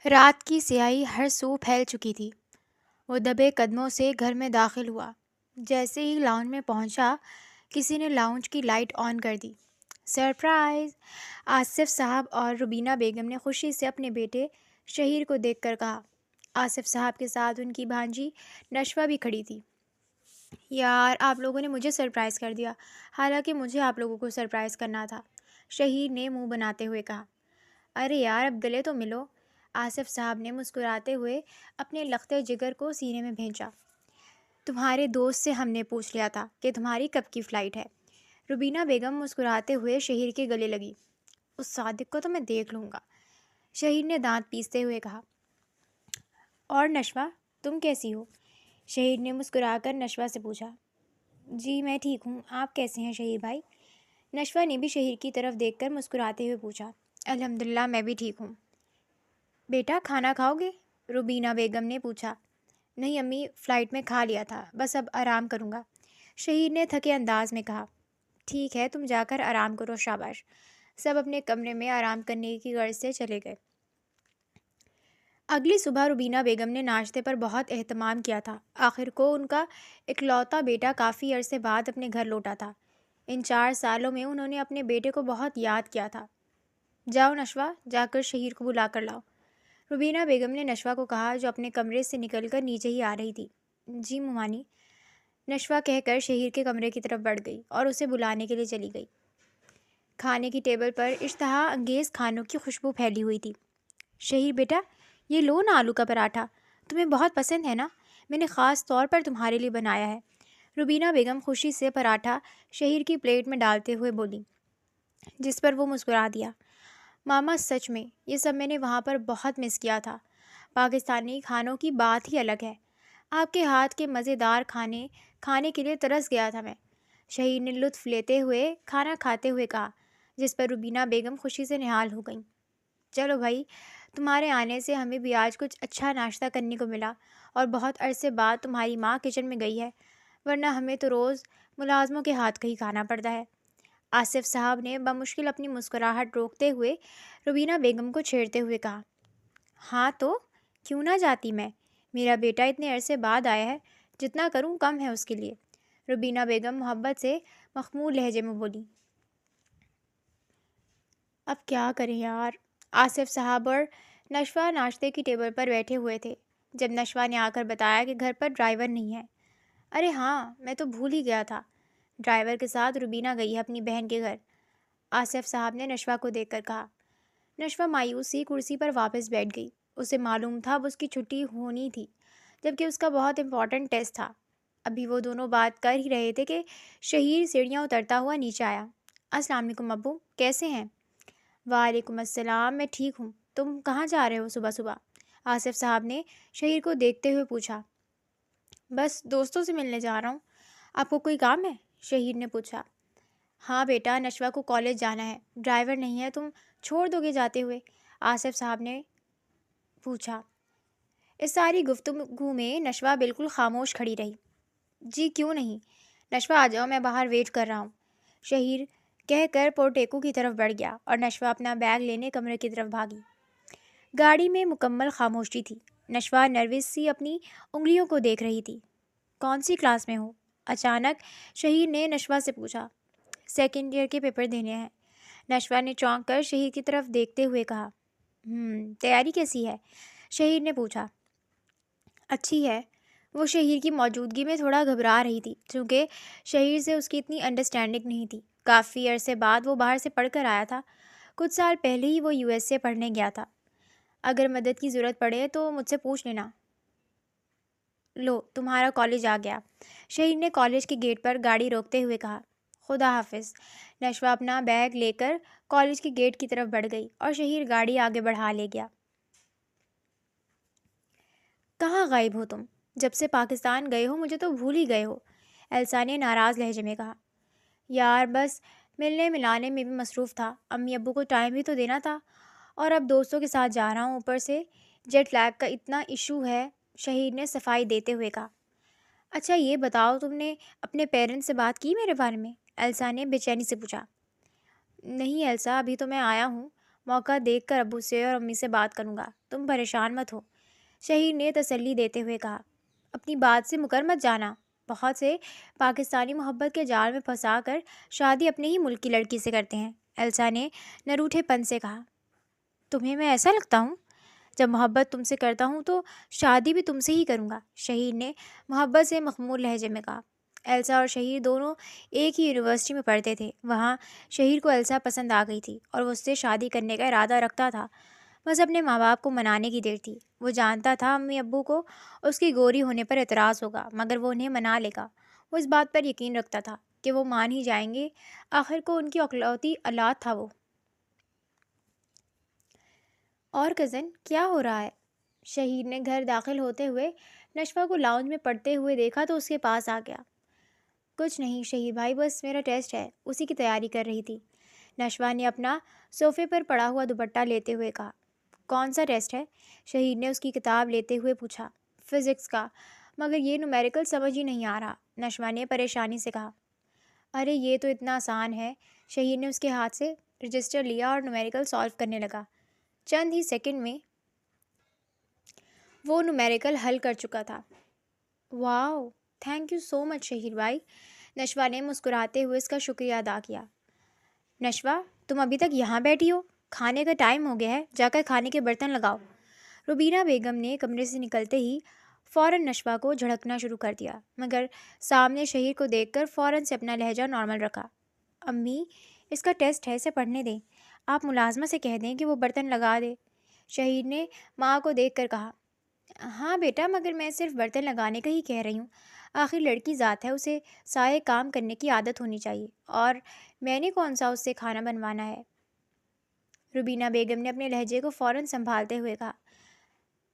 رات کی سیاہی ہر سو پھیل چکی تھی۔ وہ دبے قدموں سے گھر میں داخل ہوا۔ جیسے ہی لاؤنج میں پہنچا، کسی نے لاؤنج کی لائٹ آن کر دی۔ سرپرائز! آصف صاحب اور روبینہ بیگم نے خوشی سے اپنے بیٹے شہیر کو دیکھ کر کہا۔ آصف صاحب کے ساتھ ان کی بھانجی نشوہ بھی کھڑی تھی۔ یار، آپ لوگوں نے مجھے سرپرائز کر دیا، حالانکہ مجھے آپ لوگوں کو سرپرائز کرنا تھا، شہیر نے منہ بناتے ہوئے کہا۔ ارے یار، اب گلے تو ملو، آصف صاحب نے مسکراتے ہوئے اپنے لختے جگر کو سینے میں بھینچا۔ تمہارے دوست سے ہم نے پوچھ لیا تھا کہ تمہاری کب کی فلائٹ ہے۔ روبینہ بیگم مسکراتے ہوئے شہیر کے گلے لگی۔ اس صادق کو تو میں دیکھ لوں گا، شہیر نے دانت پیستے ہوئے کہا۔ اور نشوہ، تم کیسی ہو؟ شہیر نے مسکرا کر نشوہ سے پوچھا۔ جی میں ٹھیک ہوں، آپ کیسے ہیں شہیر بھائی؟ نشوہ نے بھی شہیر کی طرف دیکھ کر مسکراتے ہوئے پوچھا۔ الحمدللہ میں بھی ٹھیک ہوں۔ بیٹا کھانا کھاؤ گے؟ روبینہ بیگم نے پوچھا۔ نہیں امی، فلائٹ میں کھا لیا تھا، بس اب آرام کروں گا، شہیر نے تھکے انداز میں کہا۔ ٹھیک ہے، تم جا کر آرام کرو، شاباش۔ سب اپنے کمرے میں آرام کرنے کی غرض سے چلے گئے۔ اگلی صبح روبینہ بیگم نے ناشتے پر بہت اہتمام کیا تھا۔ آخر کو ان کا اکلوتا بیٹا کافی عرصے بعد اپنے گھر لوٹا تھا۔ ان 4 سالوں میں انہوں نے اپنے بیٹے کو بہت یاد کیا تھا۔ جاؤ نشوہ، جا کر شہیر کو بلا کر لاؤ، روبینہ بیگم نے نشوہ کو کہا، جو اپنے کمرے سے نکل کر نیچے ہی آ رہی تھی۔ جی ممانی، نشوہ کہہ کر شہیر کے کمرے کی طرف بڑھ گئی اور اسے بلانے کے لیے چلی گئی۔ کھانے کی ٹیبل پر اشتہا انگیز کھانوں کی خوشبو پھیلی ہوئی تھی۔ شہیر بیٹا، یہ لو نا آلو کا پراٹھا، تمہیں بہت پسند ہے نا؟ میں نے خاص طور پر تمہارے لیے بنایا ہے، روبینہ بیگم خوشی سے پراٹھا شہیر کی پلیٹ میں ڈالتے ہوئے بولی، جس پر وہ مسکرا دیا۔ ماما سچ میں یہ سب میں نے وہاں پر بہت مس کیا تھا۔ پاکستانی کھانوں کی بات ہی الگ ہے۔ آپ کے ہاتھ کے مزیدار کھانے کے لیے ترس گیا تھا میں، شہیر نے لطف لیتے ہوئے کھانا کھاتے ہوئے کہا، جس پر روبینہ بیگم خوشی سے نہال ہو گئیں۔ چلو بھائی، تمہارے آنے سے ہمیں بھی آج کچھ اچھا ناشتہ کرنے کو ملا، اور بہت عرصے بعد تمہاری ماں کچن میں گئی ہے، ورنہ ہمیں تو روز ملازموں کے ہاتھ کا ہی کھانا پڑتا ہے۔ آصف صاحب نے بمشکل اپنی مسکراہٹ روکتے ہوئے روبینہ بیگم کو چھیڑتے ہوئے کہا۔ ہاں تو کیوں نہ جاتی میں؟ میرا بیٹا اتنے عرصے بعد آیا ہے، جتنا کروں کم ہے اس کے لیے، روبینہ بیگم محبت سے مخمور لہجے میں بولی۔ اب کیا کریں یار، آصف صاحب اور نشوہ ناشتے کی ٹیبل پر بیٹھے ہوئے تھے، جب نشوہ نے آ کر بتایا کہ گھر پر ڈرائیور نہیں ہے۔ ارے ہاں، میں تو بھول ہی گیا تھا، ڈرائیور کے ساتھ روبینہ گئی ہے اپنی بہن کے گھر، آصف صاحب نے نشوہ کو دیکھ کر کہا۔ نشوہ مایوسی کرسی پر واپس بیٹھ گئی۔ اسے معلوم تھا اب اس کی چھٹی ہونی تھی، جبکہ اس کا بہت امپورٹنٹ ٹیسٹ تھا۔ ابھی وہ دونوں بات کر ہی رہے تھے کہ شہیر سیڑھیاں اترتا ہوا نیچے آیا۔ السلام علیکم ابو، کیسے ہیں؟ وعلیکم السلام، میں ٹھیک ہوں، تم کہاں جا رہے ہو صبح صبح؟ آصف صاحب نے شہیر کو دیکھتے ہوئے پوچھا۔ بس دوستوں سے ملنے جا رہا ہوں۔ آپ کو کوئی کام ہے؟ شہیر نے پوچھا۔ ہاں بیٹا، نشوہ کو کالج جانا ہے، ڈرائیور نہیں ہے، تم چھوڑ دو گے جاتے ہوئے؟ آصف صاحب نے پوچھا۔ اس ساری گفتگو میں نشوہ بالکل خاموش کھڑی رہی۔ جی کیوں نہیں، نشوہ آ جاؤ، میں باہر ویٹ کر رہا ہوں، شہیر کہہ کر پورٹیکو کی طرف بڑھ گیا اور نشوہ اپنا بیگ لینے کمرے کی طرف بھاگی۔ گاڑی میں مکمل خاموشی تھی۔ نشوہ نروس سی اپنی انگلیوں کو دیکھ رہی تھی۔ کون سی کلاس میں ہو؟ اچانک شہیر نے نشوہ سے پوچھا۔ سیکنڈ ایئر کے پیپر دینے ہیں، نشوہ نے چونک کر شہیر کی طرف دیکھتے ہوئے کہا۔ تیاری کیسی ہے؟ شہیر نے پوچھا۔ اچھی ہے، وہ شہیر کی موجودگی میں تھوڑا گھبرا رہی تھی، چونکہ شہیر سے اس کی اتنی انڈرسٹینڈنگ نہیں تھی۔ کافی عرصے بعد وہ باہر سے پڑھ کر آیا تھا، کچھ سال پہلے ہی وہ USA پڑھنے گیا تھا۔ اگر مدد کی ضرورت پڑے تو مجھ سے پوچھ لینا۔ لو تمہارا کالج آ گیا، شہیر نے کالج کے گیٹ پر گاڑی روکتے ہوئے کہا۔ خدا حافظ۔ نشوہ اپنا بیگ لے کر کالج کے گیٹ کی طرف بڑھ گئی اور شہیر گاڑی آگے بڑھا لے گیا۔ کہاں غائب ہو تم؟ جب سے پاکستان گئے ہو مجھے تو بھول ہی گئے ہو، ایلسا نے ناراض لہجے میں کہا۔ یار بس ملنے ملانے میں بھی مصروف تھا، امی ابو کو ٹائم بھی تو دینا تھا، اور اب دوستوں کے ساتھ جا رہا ہوں، اوپر سے جیٹ لیگ کا اتنا ایشو ہے، شہیر نے صفائی دیتے ہوئے کہا۔ اچھا یہ بتاؤ، تم نے اپنے پیرنٹس سے بات کی میرے بارے میں؟ ایلسا نے بے چینی سے پوچھا۔ نہیں ایلسا، ابھی تو میں آیا ہوں، موقع دیکھ کر ابو سے اور امی سے بات کروں گا، تم پریشان مت ہو، شہیر نے تسلی دیتے ہوئے کہا۔ اپنی بات سے مکر مت جانا، بہت سے پاکستانی محبت کے جال میں پھنسا کر شادی اپنے ہی ملک کی لڑکی سے کرتے ہیں، ایلسا نے نروٹھے پن سے کہا۔ تمہیں میں ایسا لگتا ہوں؟ جب محبت تم سے کرتا ہوں تو شادی بھی تم سے ہی کروں گا، شہیر نے محبت سے مخمور لہجے میں کہا۔ ایلسا اور شہیر دونوں ایک ہی یونیورسٹی میں پڑھتے تھے۔ وہاں شہیر کو ایلسا پسند آ گئی تھی اور وہ اس سے شادی کرنے کا ارادہ رکھتا تھا، بس اپنے ماں باپ کو منانے کی دیر تھی۔ وہ جانتا تھا امی ابو کو اس کی گوری ہونے پر اعتراض ہوگا، مگر وہ انہیں منا لے گا۔ وہ اس بات پر یقین رکھتا تھا کہ وہ مان ہی جائیں گے، آخر کو ان کی اکلوتی اولاد تھا وہ۔ اور کزن کیا ہو رہا ہے؟ شہیر نے گھر داخل ہوتے ہوئے نشوہ کو لاؤنج میں پڑھتے ہوئے دیکھا تو اس کے پاس آ گیا۔ کچھ نہیں شہیر بھائی، بس میرا ٹیسٹ ہے، اسی کی تیاری کر رہی تھی، نشوہ نے اپنا صوفے پر پڑا ہوا دوپٹہ لیتے ہوئے کہا۔ کون سا ٹیسٹ ہے؟ شہیر نے اس کی کتاب لیتے ہوئے پوچھا۔ فزکس کا، مگر یہ نومیریکل سمجھ ہی نہیں آ رہا، نشوہ نے پریشانی سے کہا۔ ارے یہ تو اتنا آسان ہے، شہیر نے اس کے ہاتھ سے رجسٹر لیا اور نومیریکل سالو کرنے لگا۔ چند ہی سیکنڈ میں وہ نومیریکل حل کر چکا تھا۔ واو، تھینک یو سو مچ شہیر بھائی، نشوہ نے مسکراتے ہوئے اس کا شکریہ ادا کیا۔ نشوہ، تم ابھی تک یہاں بیٹھی ہو؟ کھانے کا ٹائم ہو گیا ہے، جا کر کھانے کے برتن لگاؤ۔ روبینہ بیگم نے کمرے سے نکلتے ہی فوراً نشوہ کو جھڑکنا شروع کر دیا، مگر سامنے شہیر کو دیکھ کر فوراً سے اپنا لہجہ نارمل رکھا۔ امی، اس کا ٹیسٹ ہے، اسے پڑھنے دیں، آپ ملازمہ سے کہہ دیں کہ وہ برتن لگا دے، شہیر نے ماں کو دیکھ کر کہا۔ ہاں بیٹا، مگر میں صرف برتن لگانے کا ہی کہہ رہی ہوں، آخر لڑکی ذات ہے، اسے سارے کام کرنے کی عادت ہونی چاہیے، اور میں نے کون سا اس سے کھانا بنوانا ہے؟ روبینہ بیگم نے اپنے لہجے کو فوراً سنبھالتے ہوئے کہا،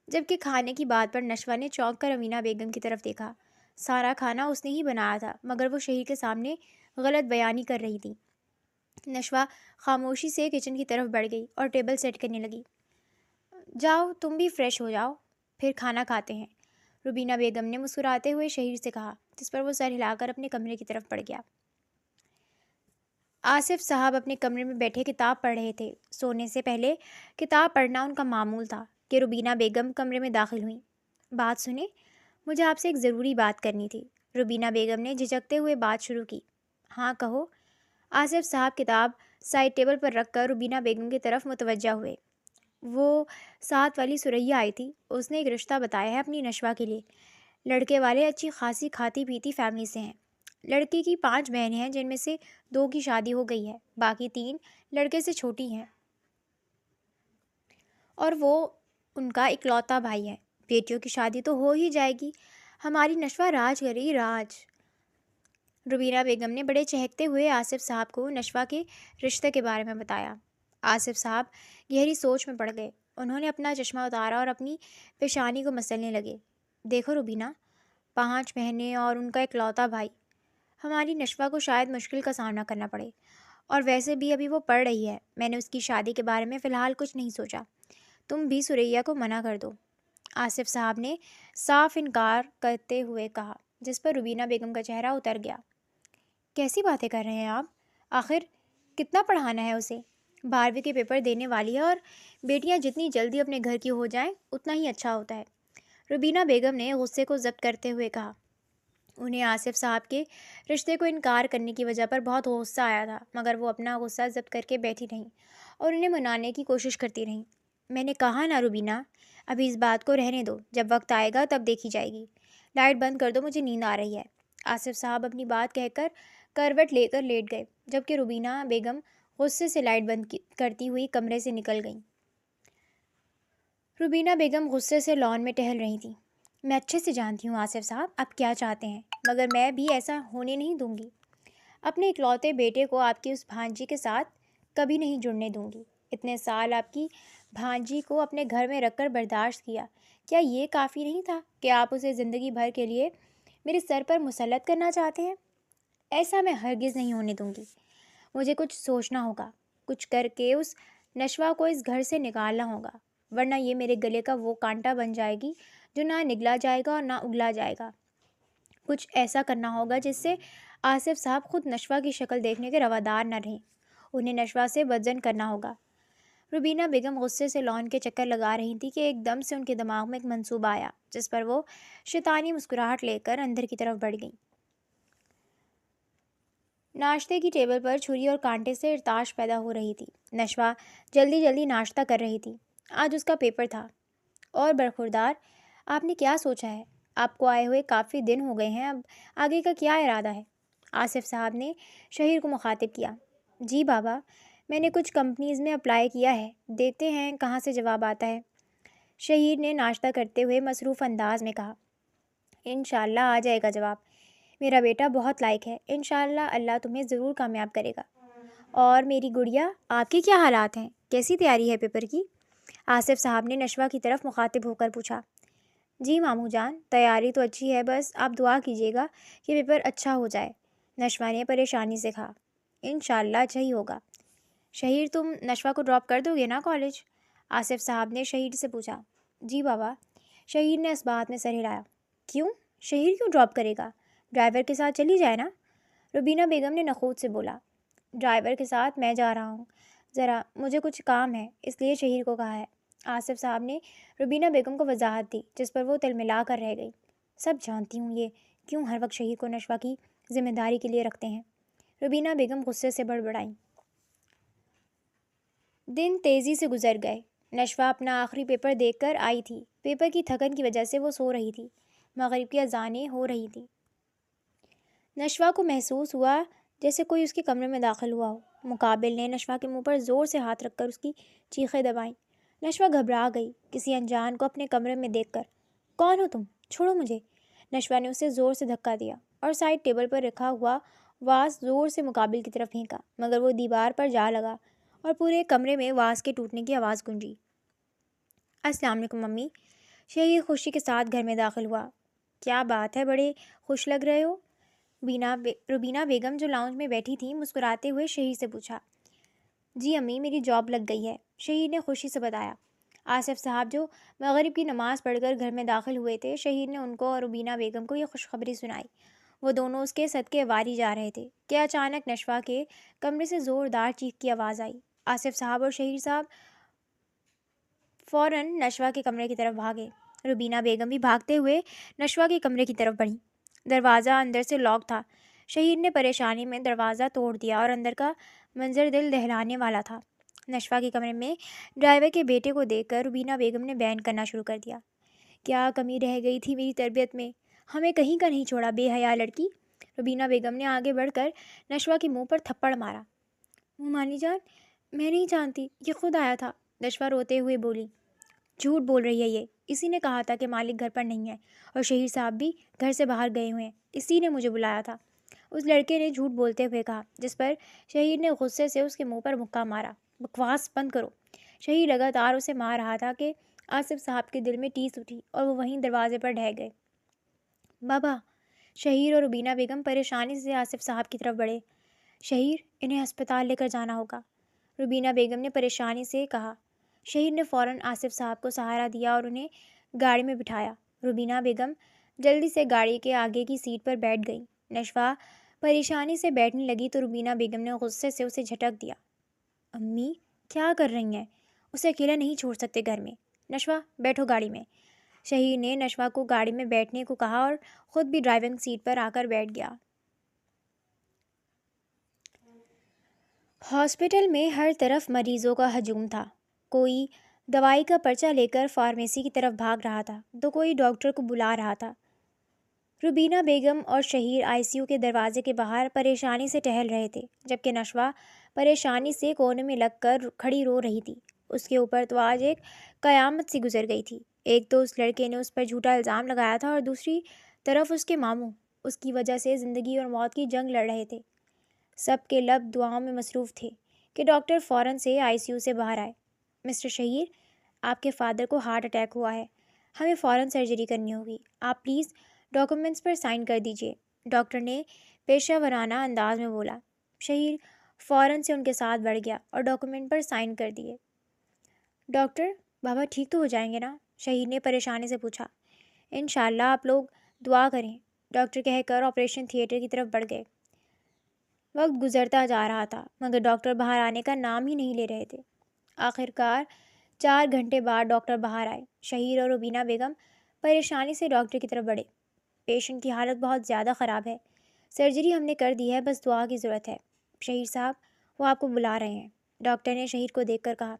جبکہ کھانے کی بات پر نشوہ نے چونک کر امینہ بیگم کی طرف دیکھا۔ سارا کھانا اس نے ہی بنایا تھا، مگر وہ شہیر کے سامنے غلط بیانی کر رہی تھی۔ نشوہ خاموشی سے کچن کی طرف بڑھ گئی اور ٹیبل سیٹ کرنے لگی۔ جاؤ تم بھی فریش ہو جاؤ، پھر کھانا کھاتے ہیں، روبینہ بیگم نے مسکراتے ہوئے شہیر سے کہا، جس پر وہ سر ہلا کر اپنے کمرے کی طرف بڑھ گیا۔ آصف صاحب اپنے کمرے میں بیٹھے کتاب پڑھ رہے تھے۔ سونے سے پہلے کتاب پڑھنا ان کا معمول تھا کہ روبینہ بیگم کمرے میں داخل ہوئیں۔ بات سنیں، مجھے آپ سے ایک ضروری بات کرنی تھی، روبینہ بیگم نے جھجکتے ہوئے بات شروع کی۔ ہاں کہو، آصف صاحب کتاب سائڈ ٹیبل پر رکھ کر روبینہ بیگم کی طرف متوجہ ہوئے۔ وہ ساتھ والی سریا آئی تھی، اس نے ایک رشتہ بتایا ہے اپنی نشوہ کے لیے، لڑکے والے اچھی خاصی کھاتی پیتی فیملی سے ہیں۔ لڑکے کی 5 بہنیں ہیں، جن میں سے 2 کی شادی ہو گئی ہے، باقی 3 لڑکے سے چھوٹی ہیں، اور وہ ان کا اکلوتا بھائی ہے۔ بیٹیوں کی شادی تو ہو ہی جائے گی، ہماری نشوہ راج کرے گی، راج۔ روبینہ بیگم نے بڑے چہکتے ہوئے آصف صاحب کو نشوہ کے رشتے کے بارے میں بتایا۔ آصف صاحب گہری سوچ میں پڑ گئے، انہوں نے اپنا چشمہ اتارا اور اپنی پیشانی کو مسلنے لگے۔ دیکھو روبینہ، 5 بہنیں اور ان کا اکلوتا بھائی، ہماری نشوہ کو شاید مشکل کا سامنا کرنا پڑے، اور ویسے بھی ابھی وہ پڑھ رہی ہے، میں نے اس کی شادی کے بارے میں فی الحال کچھ نہیں سوچا، تم بھی سریا کو منع کر دو، آصف صاحب نے صاف انکار کرتے ہوئے کہا، جس پر روبینہ بیگم کا چہرہ اتر گیا۔ کیسی باتیں کر رہے ہیں آپ؟ آخر کتنا پڑھانا ہے اسے؟ 12ویں کے پیپر دینے والی ہے، اور بیٹیاں جتنی جلدی اپنے گھر کی ہو جائیں اتنا ہی اچھا ہوتا ہے، روبینہ بیگم نے غصے کو ضبط کرتے ہوئے کہا۔ انہیں آصف صاحب کے رشتے کو انکار کرنے کی وجہ پر بہت غصہ آیا تھا، مگر وہ اپنا غصہ ضبط کر کے بیٹھی رہیں اور انہیں منانے کی کوشش کرتی رہیں۔ میں نے کہا نا روبینہ، ابھی اس بات کو رہنے دو، جب وقت آئے گا تب دیکھی جائے گی، لائٹ بند کر دو، مجھے نیند آ رہی ہے۔ آصف صاحب اپنی بات کہہ کر کروٹ لے کر لیٹ گئے، جبکہ روبینہ بیگم غصے سے لائٹ بند کرتی ہوئی کمرے سے نکل گئیں۔ روبینہ بیگم غصے سے لان میں ٹہل رہی تھیں۔ میں اچھے سے جانتی ہوں آصف صاحب آپ کیا چاہتے ہیں، مگر میں بھی ایسا ہونے نہیں دوں گی، اپنے اکلوتے بیٹے کو آپ کی اس بھانجی کے ساتھ کبھی نہیں جڑنے دوں گی۔ اتنے سال آپ کی بھانجی کو اپنے گھر میں رکھ کر برداشت کیا، کیا یہ کافی نہیں تھا کہ آپ اسے زندگی بھر کے لیے میرے سر پر مسلط کرنا چاہتے ہیں؟ ایسا میں ہرگز نہیں ہونے دوں گی، مجھے کچھ سوچنا ہوگا، کچھ کر کے اس نشوہ کو اس گھر سے نکالنا ہوگا، ورنہ یہ میرے گلے کا وہ کانٹا بن جائے گی جو نہ نگلا جائے گا اور نہ اگلا جائے گا۔ کچھ ایسا کرنا ہوگا جس سے آصف صاحب خود نشوہ کی شکل دیکھنے کے روادار نہ رہیں، انہیں نشوہ سے بدزن کرنا ہوگا۔ روبینہ بیگم غصے سے لان کے چکر لگا رہی تھی کہ ایک دم سے ان کے دماغ میں ایک منصوبہ آیا جس پر وہ شیطانی مسکراہٹ لے کر اندر کی طرف بڑھ گئیں۔ ناشتے کی ٹیبل پر چھری اور کانٹے سے ارتاش پیدا ہو رہی تھی۔ نشوہ جلدی جلدی ناشتہ کر رہی تھی۔ آج اس کا پیپر تھا۔ اور برخوردار، آپ نے کیا سوچا ہے؟ آپ کو آئے ہوئے کافی دن ہو گئے ہیں، اب آگے کا کیا ارادہ ہے؟ آصف صاحب نے شہیر کو مخاطب کیا۔ جی بابا، میں نے کچھ کمپنیز میں اپلائی کیا ہے، دیکھتے ہیں کہاں سے جواب آتا ہے، شہیر نے ناشتہ کرتے ہوئے مصروف انداز میں کہا۔ انشاءاللہ آ جائے گا جواب، میرا بیٹا بہت لائق ہے، انشاءاللہ اللہ تمہیں ضرور کامیاب کرے گا۔ اور میری گڑیا، آپ کے کیا حالات ہیں؟ کیسی تیاری ہے پیپر کی؟ آصف صاحب نے نشوہ کی طرف مخاطب ہو کر پوچھا۔ جی ماموں جان، تیاری تو اچھی ہے، بس آپ دعا کیجیے گا کہ پیپر اچھا ہو جائے، نشوہ نے پریشانی سے کہا۔ انشاءاللہ اچھا ہی ہوگا۔ شہیر، تم نشوہ کو ڈراپ کر دو گے نا کالج؟ آصف صاحب نے شہیر سے پوچھا۔ جی بابا، شہیر نے اس بات میں سر ہلایا۔ کیوں؟ شہیر کیوں ڈراپ کرے گا؟ ڈرائیور کے ساتھ چلی جائے نا؟ روبینہ بیگم نے نخوت سے بولا۔ ڈرائیور کے ساتھ میں جا رہا ہوں، ذرا مجھے کچھ کام ہے، اس لیے شہیر کو کہا ہے۔ آصف صاحب نے روبینہ بیگم کو وضاحت دی، جس پر وہ تلملا کر رہ گئی۔ سب جانتی ہوں یہ کیوں ہر وقت شہیر کو نشوہ کی ذمہ داری کے لیے رکھتے ہیں۔ روبینہ بیگم غصے سے بڑبڑائیں۔ دن تیزی سے گزر گئے۔ نشوہ اپنا آخری پیپر دیکھ کر آئی تھی۔ پیپر کی تھکن کی وجہ سے وہ سو رہی تھی۔ مغرب کی اذانیں ہو رہی تھیں۔ نشوہ کو محسوس ہوا جیسے کوئی اس کے کمرے میں داخل ہوا ہو۔ مقابل نے نشوہ کے منہ پر زور سے ہاتھ رکھ کر اس کی چیخیں دبائیں۔ نشوہ گھبرا گئی کسی انجان کو اپنے کمرے میں دیکھ کر۔ کون ہو تم؟ چھوڑو مجھے۔ نشوہ نے اسے زور سے دھکا دیا اور سائڈ ٹیبل پر رکھا ہوا واز زور سے مقابل کی طرف پھینکا، مگر وہ دیوار پر جا لگا اور پورے کمرے میں واز کے ٹوٹنے کی آواز گونجی۔ السلام علیکم ممی۔ شہیر خوشی کے ساتھ گھر میں داخل ہوا۔ کیا بات ہے، بڑے خوش لگ رہے ہو؟ روبینہ بیگم جو لاؤنج میں بیٹھی تھیں مسکراتے ہوئے شہیر سے پوچھا۔ جی امی، میری جاب لگ گئی ہے، شہیر نے خوشی سے بتایا۔ آصف صاحب جو مغرب کی نماز پڑھ کر گھر میں داخل ہوئے تھے، شہیر نے ان کو اور روبینہ بیگم کو یہ خوشخبری سنائی۔ وہ دونوں اس کے صدقے واری جا رہے تھے کہ اچانک نشوہ کے کمرے سے زوردار چیخ کی آواز آئی۔ آصف صاحب اور شہیر صاحب فوراً نشوہ کے کمرے کی طرف بھاگے۔ روبینہ بیگم بھی بھاگتے ہوئے نشوہ کے کمرے کی طرف بڑھیں۔ دروازہ اندر سے لاک تھا۔ شہیر نے پریشانی میں دروازہ توڑ دیا اور اندر کا منظر دل دہلانے والا تھا۔ نشوہ کے کمرے میں ڈرائیور کے بیٹے کو دیکھ کر روبینہ بیگم نے بیان کرنا شروع کر دیا۔ کیا کمی رہ گئی تھی میری تربیت میں، ہمیں کہیں کا نہیں چھوڑا، بے حیا لڑکی۔ روبینہ بیگم نے آگے بڑھ کر نشوہ کے منہ پر تھپڑ مارا۔ ممانی جان، میں نہیں جانتی، یہ خود آیا تھا، نشوہ روتے ہوئے بولی۔ جھوٹ بول رہی ہے یہ، اسی نے کہا تھا کہ مالک گھر پر نہیں ہے اور شہیر صاحب بھی گھر سے باہر گئے ہوئے ہیں، اسی نے مجھے بلایا تھا، اس لڑکے نے جھوٹ بولتے ہوئے کہا، جس پر شہیر نے غصے سے اس کے منہ پر مکہ مارا۔ بکواس بند کرو۔ شہیر لگاتار اسے مار رہا تھا کہ آصف صاحب کے دل میں ٹیس اٹھی اور وہ وہیں دروازے پر ڈھہ گئے۔ بابا، شہیر اور روبینہ بیگم پریشانی سے آصف صاحب کی طرف بڑھے۔ شہیر، انہیں ہسپتال لے کر جانا ہوگا، روبینہ بیگم نے پریشانی سے کہا۔ شہیر نے فوراً آصف صاحب کو سہارا دیا اور انہیں گاڑی میں بٹھایا۔ روبینہ بیگم جلدی سے گاڑی کے آگے کی سیٹ پر بیٹھ گئی۔ نشوہ پریشانی سے بیٹھنے لگی تو روبینہ بیگم نے غصے سے اسے جھٹک دیا۔ امی، کیا کر رہی ہیں؟ اسے اکیلا نہیں چھوڑ سکتے گھر میں۔ نشوہ، بیٹھو گاڑی میں۔ شہیر نے نشوہ کو گاڑی میں بیٹھنے کو کہا اور خود بھی ڈرائیونگ سیٹ پر آ کر بیٹھ گیا۔ ہاسپٹل میں ہر طرف مریضوں کا ہجوم تھا۔ کوئی دوائی کا پرچہ لے کر فارمیسی کی طرف بھاگ رہا تھا تو کوئی ڈاکٹر کو بلا رہا تھا۔ روبینہ بیگم اور شہیر آئی سی یو کے دروازے کے باہر پریشانی سے ٹہل رہے تھے، جبکہ نشوہ پریشانی سے کونے میں لگ کر کھڑی رو رہی تھی۔ اس کے اوپر تو آج ایک قیامت سی گزر گئی تھی۔ ایک تو اس لڑکے نے اس پر جھوٹا الزام لگایا تھا اور دوسری طرف اس کے ماموں اس کی وجہ سے زندگی اور موت کی جنگ لڑ رہے تھے۔ سب کے لب دعاؤں میں مصروف تھے کہ ڈاکٹر فوراً سے آئی سی یو سے باہر آئے۔ مسٹر شہیر، آپ کے فادر کو ہارٹ اٹیک ہوا ہے، ہمیں فوراً سرجری کرنی ہوگی، آپ پلیز ڈاکومنٹس پر سائن کر دیجیے، ڈاکٹر نے پیشہ ورانہ انداز میں بولا۔ شہیر فوراً سے ان کے ساتھ بڑھ گیا اور ڈاکومنٹ پر سائن کر دیے۔ ڈاکٹر، بابا ٹھیک تو ہو جائیں گے نا؟ شہیر نے پریشانی سے پوچھا۔ انشاءاللہ آپ لوگ دعا کریں، ڈاکٹر کہہ کر آپریشن تھیٹر کی طرف بڑھ گئے۔ وقت گزرتا جا رہا تھا مگر ڈاکٹر باہر آنے کا نام ہی نہیں لے رہے تھے۔ آخر کار 4 گھنٹے بعد ڈاکٹر باہر آئے۔ شہیر اور روبینہ بیگم پریشانی سے ڈاکٹر کی طرف بڑھے۔ پیشنٹ کی حالت بہت زیادہ خراب ہے، سرجری ہم نے کر دی ہے، بس دعا کی ضرورت ہے۔ شہیر صاحب، وہ آپ کو بلا رہے ہیں، ڈاکٹر نے شہیر کو دیکھ کر کہا۔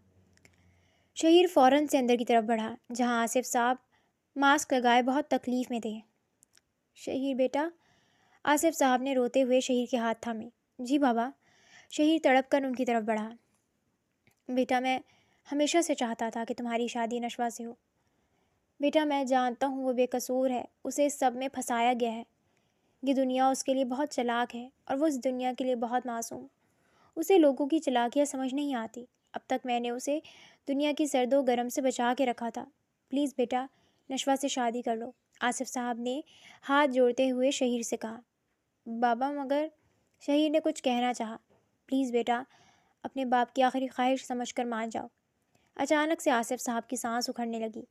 شہیر فوراً سے اندر کی طرف بڑھا جہاں آصف صاحب ماسک لگائے بہت تکلیف میں تھے۔ شہیر بیٹا، آصف صاحب نے روتے ہوئے شہیر کے ہاتھ تھامے۔ جی بابا۔ شہیر تڑپ کر ان کی طرف بڑھا۔ بیٹا، میں ہمیشہ سے چاہتا تھا کہ تمہاری شادی نشوا سے ہو۔ بیٹا، میں جانتا ہوں وہ بے قصور ہے، اسے اس سب میں پھنسایا گیا ہے۔ یہ دنیا اس کے لیے بہت چالاک ہے اور وہ اس دنیا کے لیے بہت معصوم۔ اسے لوگوں کی چالاکیاں سمجھ نہیں آتی۔ اب تک میں نے اسے دنیا کی سرد و گرم سے بچا کے رکھا تھا۔ پلیز بیٹا، نشوا سے شادی کر لو، آصف صاحب نے ہاتھ جوڑتے ہوئے شہیر سے کہا۔ بابا مگر، شہیر نے کچھ کہنا چاہا۔ پلیز بیٹا، اپنے باپ کی آخری خواہش سمجھ کر مان جاؤ۔ اچانک سے آصف صاحب کی سانس اکھڑنے لگی۔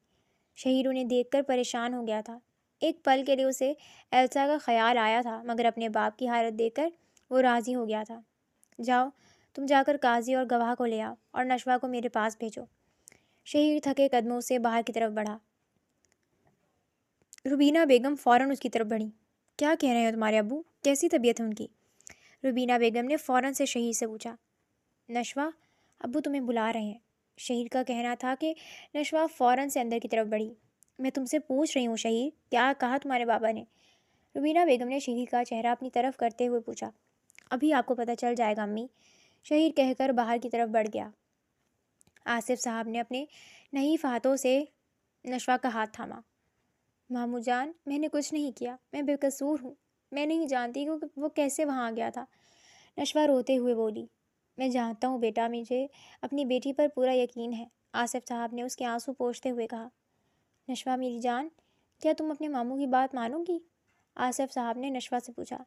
شہیر انہیں دیکھ کر پریشان ہو گیا تھا۔ ایک پل کے لیے اسے ایلسا کا خیال آیا تھا، مگر اپنے باپ کی حالت دیکھ کر وہ راضی ہو گیا تھا۔ جاؤ، تم جا کر قاضی اور گواہ کو لے آؤ اور نشوا کو میرے پاس بھیجو۔ شہیر تھکے قدموں سے باہر کی طرف بڑھا۔ روبینہ بیگم فوراً اس کی طرف بڑھی۔ کیا کہہ رہے ہیں تمہارے ابو؟ کیسی طبیعت ہے ان کی؟ روبینہ بیگم نے فوراً سے شہیر سے پوچھا۔ نشوا، ابو تمہیں بلا رہے ہیں، شہیر کا کہنا تھا کہ نشوا فوراً سے اندر کی طرف بڑھی۔ میں تم سے پوچھ رہی ہوں شہیر، کیا کہا تمہارے بابا نے؟ روبینہ بیگم نے شہیر کا چہرہ اپنی طرف کرتے ہوئے پوچھا۔ ابھی آپ کو پتہ چل جائے گا امی، شہیر کہہ کر باہر کی طرف بڑھ گیا۔ آصف صاحب نے اپنے نحیف ہاتھوں سے نشوا کا ہاتھ تھاما۔ ماموں جان، میں نے کچھ نہیں کیا، میں بے قصور ہوں، میں نہیں جانتی کہ وہ کیسے وہاں آ گیا تھا۔ نشوا روتے ہوئے بولی۔ میں جانتا ہوں بیٹا، مجھے اپنی بیٹی پر پورا یقین ہے، آصف صاحب نے اس کے آنسو پوچھتے ہوئے کہا۔ نشوا میری جان، کیا تم اپنے ماموں کی بات مانو گی؟ آصف صاحب نے نشوا سے پوچھا۔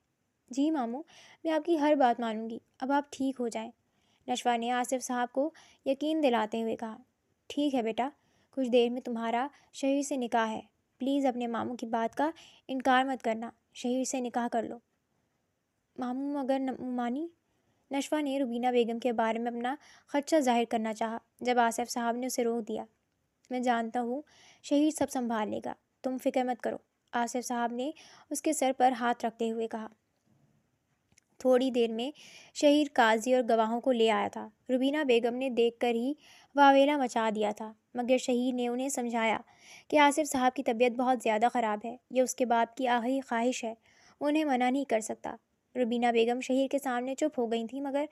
جی ماموں، میں آپ کی ہر بات مانوں گی، اب آپ ٹھیک ہو جائیں، نشوا نے آصف صاحب کو یقین دلاتے ہوئے کہا۔ ٹھیک ہے بیٹا، کچھ دیر میں تمہارا شہیر سے نکاح ہے، پلیز اپنے ماموں کی بات کا انکار مت کرنا، شہیر سے نکاح کر لو۔ ماموں اگر مانی؟ نشوا نے روبینہ بیگم کے بارے میں اپنا خدشہ ظاہر کرنا چاہا، جب آصف صاحب نے اسے روک دیا۔ میں جانتا ہوں شہیر سب سنبھال لے گا، تم فکر مت کرو، آصف صاحب نے اس کے سر پر ہاتھ رکھتے ہوئے کہا۔ تھوڑی دیر میں شہیر قاضی اور گواہوں کو لے آیا تھا۔ روبینہ بیگم نے دیکھ کر ہی واویلا مچا دیا تھا، مگر شہیر نے انہیں سمجھایا کہ آصف صاحب کی طبیعت بہت زیادہ خراب ہے، یہ اس کے باپ کی آخری خواہش ہے، وہ انہیں منع نہیں کر سکتا۔ روبینہ بیگم شہیر کے سامنے چپ ہو گئی تھیں، مگر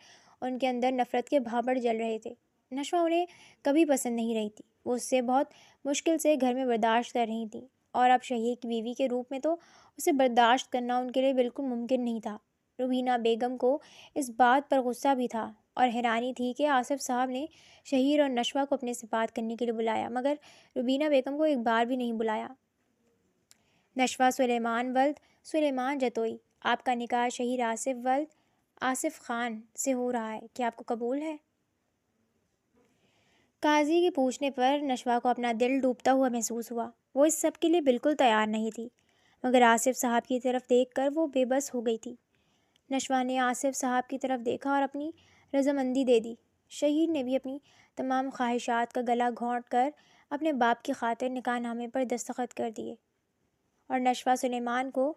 ان کے اندر نفرت کے بھاپڑ جل رہے تھے۔ نشوا انہیں کبھی پسند نہیں رہی تھی، وہ اس سے بہت مشکل سے گھر میں برداشت کر رہی تھیں، اور اب شہیر کی بیوی کے روپ میں تو اسے برداشت کرنا ان کے لیے بالکل ممکن نہیں تھا۔ روبینہ بیگم کو اس بات پر غصہ بھی تھا اور حیرانی تھی کہ آصف صاحب نے شہیر اور نشوا کو اپنے سے بات کرنے کے لیے بلایا، مگر روبینہ بیگم کو ایک بار بھی نہیں بلایا۔ نشوا سلیمان ولد سلیمان جتوئی، آپ کا نکاح شہیر آصف ولد آصف خان سے ہو رہا ہے، کیا آپ کو قبول ہے؟ قاضی کے پوچھنے پر نشوا کو اپنا دل ڈوبتا ہوا محسوس ہوا۔ وہ اس سب کے لیے بالکل تیار نہیں تھی، مگر آصف صاحب کی طرف دیکھ کر وہ بے بس ہو گئی تھی۔ نشوا نے آصف صاحب کی طرف دیکھا اور اپنی رضامندی دے دی۔ شہیر نے بھی اپنی تمام خواہشات کا گلا گھونٹ کر اپنے باپ کی خاطر نکاح نامے پر دستخط کر دیے اور نشوا سلیمان کو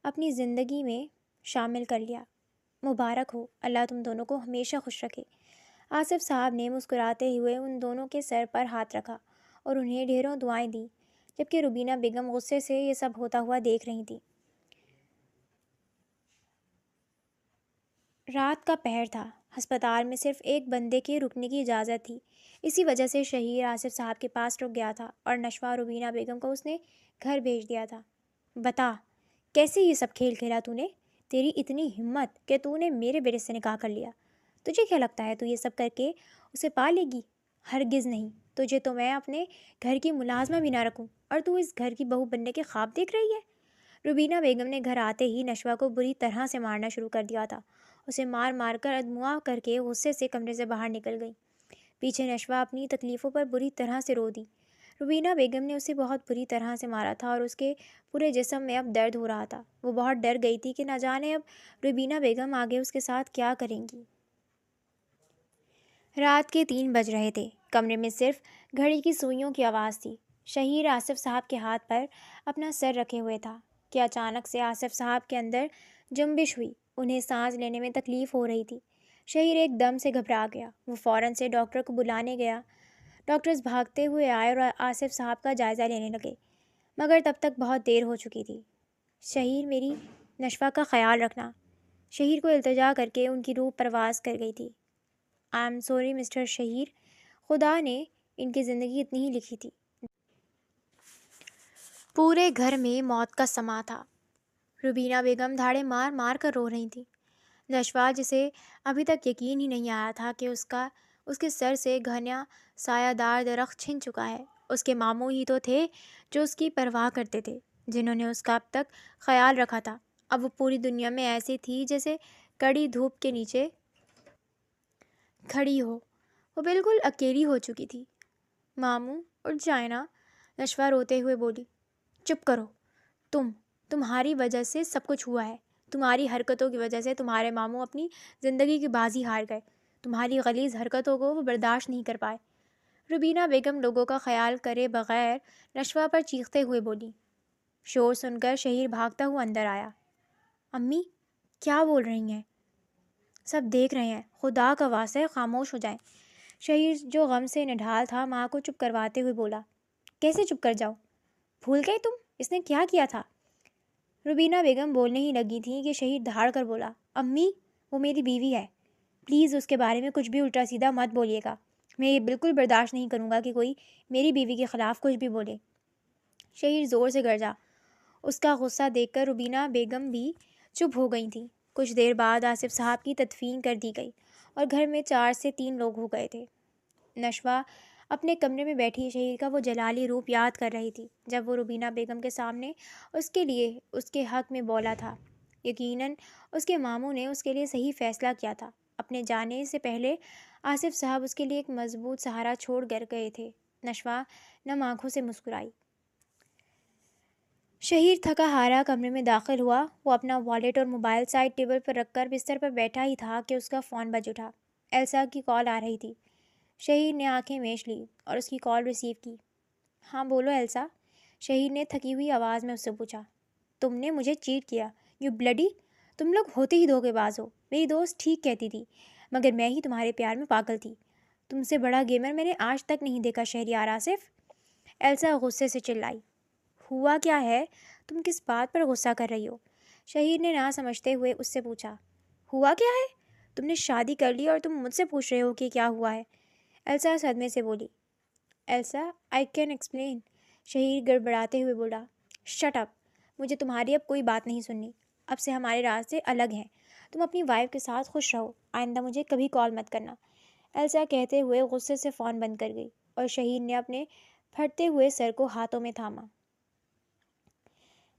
اپنی زندگی میں شامل کر لیا۔ مبارک ہو، اللہ تم دونوں کو ہمیشہ خوش رکھے۔ آصف صاحب نے مسکراتے ہوئے ان دونوں کے سر پر ہاتھ رکھا اور انہیں ڈھیروں دعائیں دیں، جبکہ روبینہ بیگم غصے سے یہ سب ہوتا ہوا دیکھ رہی تھیں۔ رات کا پہر تھا، ہسپتال میں صرف ایک بندے کے رکنے کی اجازت تھی، اسی وجہ سے شہیر آصف صاحب کے پاس رک گیا تھا اور نشوا اور روبینہ بیگم کو اس نے گھر بھیج دیا تھا۔ بتا، کیسے یہ سب کھیل کھیلا تو نے؟ تیری اتنی ہمت کہ تو نے میرے بیٹے سے نکاح کر لیا؟ تجھے کیا لگتا ہے تو یہ سب کر کے اسے پا لے گی؟ ہرگز نہیں، تجھے تو میں اپنے گھر کی ملازمہ بھی نہ رکھوں، اور تو اس گھر کی بہو بننے کے خواب دیکھ رہی ہے؟ روبینہ بیگم نے گھر آتے ہی نشوا کو بری طرح سے مارنا شروع کر دیا تھا، اسے مار مار کر ادموا کر کے غصے سے کمرے سے باہر نکل گئی۔ پیچھے نشوا اپنی تکلیفوں پر بری طرح سے رو دی۔ روبینہ بیگم نے اسے بہت بری طرح سے مارا تھا اور اس کے پورے جسم میں اب درد ہو رہا تھا۔ وہ بہت ڈر گئی تھی کہ نہ جانے اب روبینہ بیگم آگے اس کے ساتھ کیا کریں گی۔ رات کے 3 بج رہے تھے۔ کمرے میں صرف گھڑی کی سوئیوں کی آواز تھی۔ شہیر آصف صاحب کے ہاتھ پر اپنا سر رکھے ہوئے تھا کہ اچانک سے آصف صاحب کے اندر جنبش ہوئی۔ انہیں سانس لینے میں تکلیف ہو رہی تھی۔ شہیر ایک دم سے گھبرا گیا۔ وہ فوراً سے ڈاکٹر کو بلانے گیا۔ ڈاکٹرز بھاگتے ہوئے آئے اور آصف صاحب کا جائزہ لینے لگے، مگر تب تک بہت دیر ہو چکی تھی۔ شہیر، میری نشوہ کا خیال رکھنا۔ شہیر کو التجا کر کے ان کی روح پرواز کر گئی تھی۔ آئی ایم سوری مسٹر شہیر، خدا نے ان کی زندگی اتنی ہی لکھی تھی۔ پورے گھر میں موت کا سما تھا۔ روبینہ بیگم دھاڑے مار مار کر رو رہی تھی۔ نشوہ، جسے ابھی تک یقین ہی نہیں آیا تھا کہ اس کے سر سے گھنا سایہ دار درخت چھن چکا ہے۔ اس کے ماموں ہی تو تھے جو اس کی پرواہ کرتے تھے، جنہوں نے اس کا اب تک خیال رکھا تھا۔ اب وہ پوری دنیا میں ایسی تھی جیسے کڑی دھوپ کے نیچے کھڑی ہو۔ وہ بالکل اکیلی ہو چکی تھی۔ ماموں اٹھ جائیں نا، نشوہ روتے ہوئے بولی۔ چپ کرو، تمہاری وجہ سے سب کچھ ہوا ہے۔ تمہاری حرکتوں کی وجہ سے تمہارے ماموں اپنی زندگی کی بازی ہار گئے۔ تمہاری غلیظ حرکتوں کو وہ برداشت نہیں کر پائے۔ روبینہ بیگم لوگوں کا خیال کرے بغیر نشوہ پر چیختے ہوئے بولی۔ شور سن کر شہیر بھاگتا ہوا اندر آیا۔ امی کیا بول رہی ہیں؟ سب دیکھ رہے ہیں، خدا کا واسطہ ہے خاموش ہو جائیں۔ شہیر جو غم سے نڈھال تھا ماں کو چپ کرواتے ہوئے بولا۔ کیسے چپ کر جاؤ؟ بھول گئے تم اس نے کیا کیا تھا؟ روبینہ بیگم بولنے ہی لگی تھی کہ شہیر دھاڑ کر بولا۔ امی، وہ میری بیوی ہے، پلیز اس کے بارے میں کچھ بھی الٹا سیدھا مت بولیے گا۔ میں یہ بالکل برداشت نہیں کروں گا کہ کوئی میری بیوی کے خلاف کچھ بھی بولے۔ شہیر زور سے گرجا۔ اس کا غصہ دیکھ کر روبینہ بیگم بھی چپ ہو گئی تھیں۔ کچھ دیر بعد آصف صاحب کی تدفین کر دی گئی اور گھر میں 4 سے 3 لوگ ہو گئے تھے۔ نشوہ اپنے کمرے میں بیٹھی شہیر کا وہ جلالی روپ یاد کر رہی تھی جب وہ روبینہ بیگم کے سامنے اس کے حق میں بولا تھا۔ یقیناً اس کے ماموں نے اس کے لیے صحیح فیصلہ کیا تھا۔ اپنے جانے سے پہلے آصف صاحب اس کے لیے ایک مضبوط سہارا چھوڑ کر گئے تھے۔ نشوہ نم آنکھوں سے مسکرائی۔ شہیر تھکا ہارا کمرے میں داخل ہوا۔ وہ اپنا والیٹ اور موبائل سائڈ ٹیبل پر رکھ کر بستر پر بیٹھا ہی تھا کہ اس کا فون بج اٹھا۔ ایلسا کی کال آ رہی تھی۔ شہیر نے آنکھیں میچ لی اور اس کی کال ریسیو کی۔ ہاں بولو ایلسا، شہیر نے تھکی ہوئی آواز میں اس سے پوچھا۔ تم نے مجھے چیٹ کیا، یو بلڈی، تم لوگ ہوتے ہی دھوکے باز ہو۔ میری دوست ٹھیک کہتی تھی، مگر میں ہی تمہارے پیار میں پاگل تھی۔ تم سے بڑا گیمر میں نے آج تک نہیں دیکھا شہریار آصف، ایلسا غصے سے چلائی۔ ہوا کیا ہے؟ تم کس بات پر غصہ کر رہی ہو؟ شہیر نے نہ سمجھتے ہوئے اس سے پوچھا۔ ہوا کیا ہے؟ تم نے شادی کر لی اور تم مجھ سے پوچھ رہے ہو کہ کیا ہوا ہے؟ ایلسا صدمے سے بولی۔ ایلسا آئی کین ایکسپلین، شہیر گڑبڑاتے ہوئے بولا۔ شٹ اپ، مجھے تمہاری اب کوئی بات نہیں سننی۔ اب سے ہمارے راستے الگ ہیں۔ تم اپنی وائف کے ساتھ خوش رہو، آئندہ مجھے کبھی کال مت کرنا۔ ایلسا کہتے ہوئے غصے سے فون بند کر گئی اور شہیر نے اپنے پھٹتے ہوئے سر کو ہاتھوں میں تھاما۔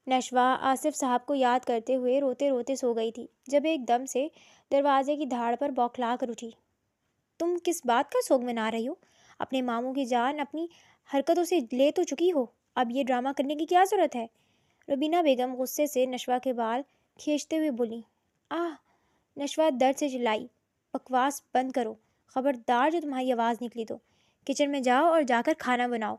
نشوہ آصف صاحب کو یاد کرتے ہوئے روتے روتے سو گئی تھی جب ایک دم سے دروازے کی دھاڑ پر بوکھلا کر اٹھی۔ تم کس بات کا سوگ منا رہی ہو؟ اپنے ماموں کی جان اپنی حرکتوں سے لے تو چکی ہو، اب یہ ڈرامہ کرنے کی کیا ضرورت ہے؟ روبینہ بیگم غصے سے نشوہ کے بال کھینچتے ہوئے بولی۔ آہ! نشوہ درد سے چلائی۔ بکواس بند کرو، خبردار جو تمہاری آواز نکلی تو کچن میں جاؤ اور جا کر کھانا بناؤ۔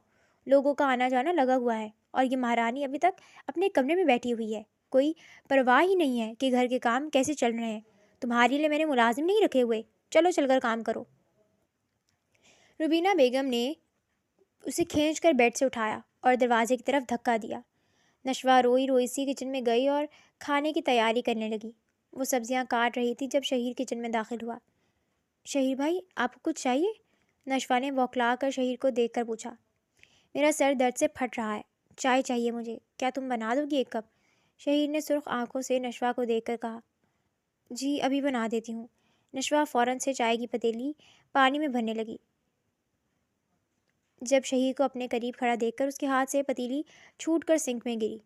لوگوں کا آنا جانا لگا ہوا ہے اور یہ مہارانی ابھی تک اپنے کمرے میں بیٹھی ہوئی ہے۔ کوئی پرواہ ہی نہیں ہے کہ گھر کے کام کیسے چل رہے ہیں۔ تمہارے لیے میں نے ملازم نہیں رکھے ہوئے، چلو چل کر کام کرو۔ روبینہ بیگم نے اسے کھینچ کر بیڈ سے اٹھایا اور دروازے کی طرف دھکا دیا۔ نشوہ روئی روئی سی کچن میں گئی اور کھانے کی تیاری کرنے لگی۔ وہ سبزیاں کاٹ رہی تھی جب شہیر کچن میں داخل ہوا۔ شہیر بھائی، آپ کو کچھ چاہیے؟ نشوہ نے بوکھلا کر شہیر کو دیکھ کر پوچھا۔ میرا سر درد سے پھٹ رہا ہے، چائے چاہیے مجھے، کیا تم بنا دو گی 1 کپ؟ شہیر نے سرخ آنکھوں سے نشوہ کو دیکھ کر کہا۔ جی ابھی بنا دیتی ہوں۔ نشوہ فوراً سے چائے کی پتیلی پانی میں بھرنے لگی۔ جب شہیر کو اپنے قریب کھڑا دیکھ کر اس کے ہاتھ سے پتیلی چھوٹ کر سنک میں گری۔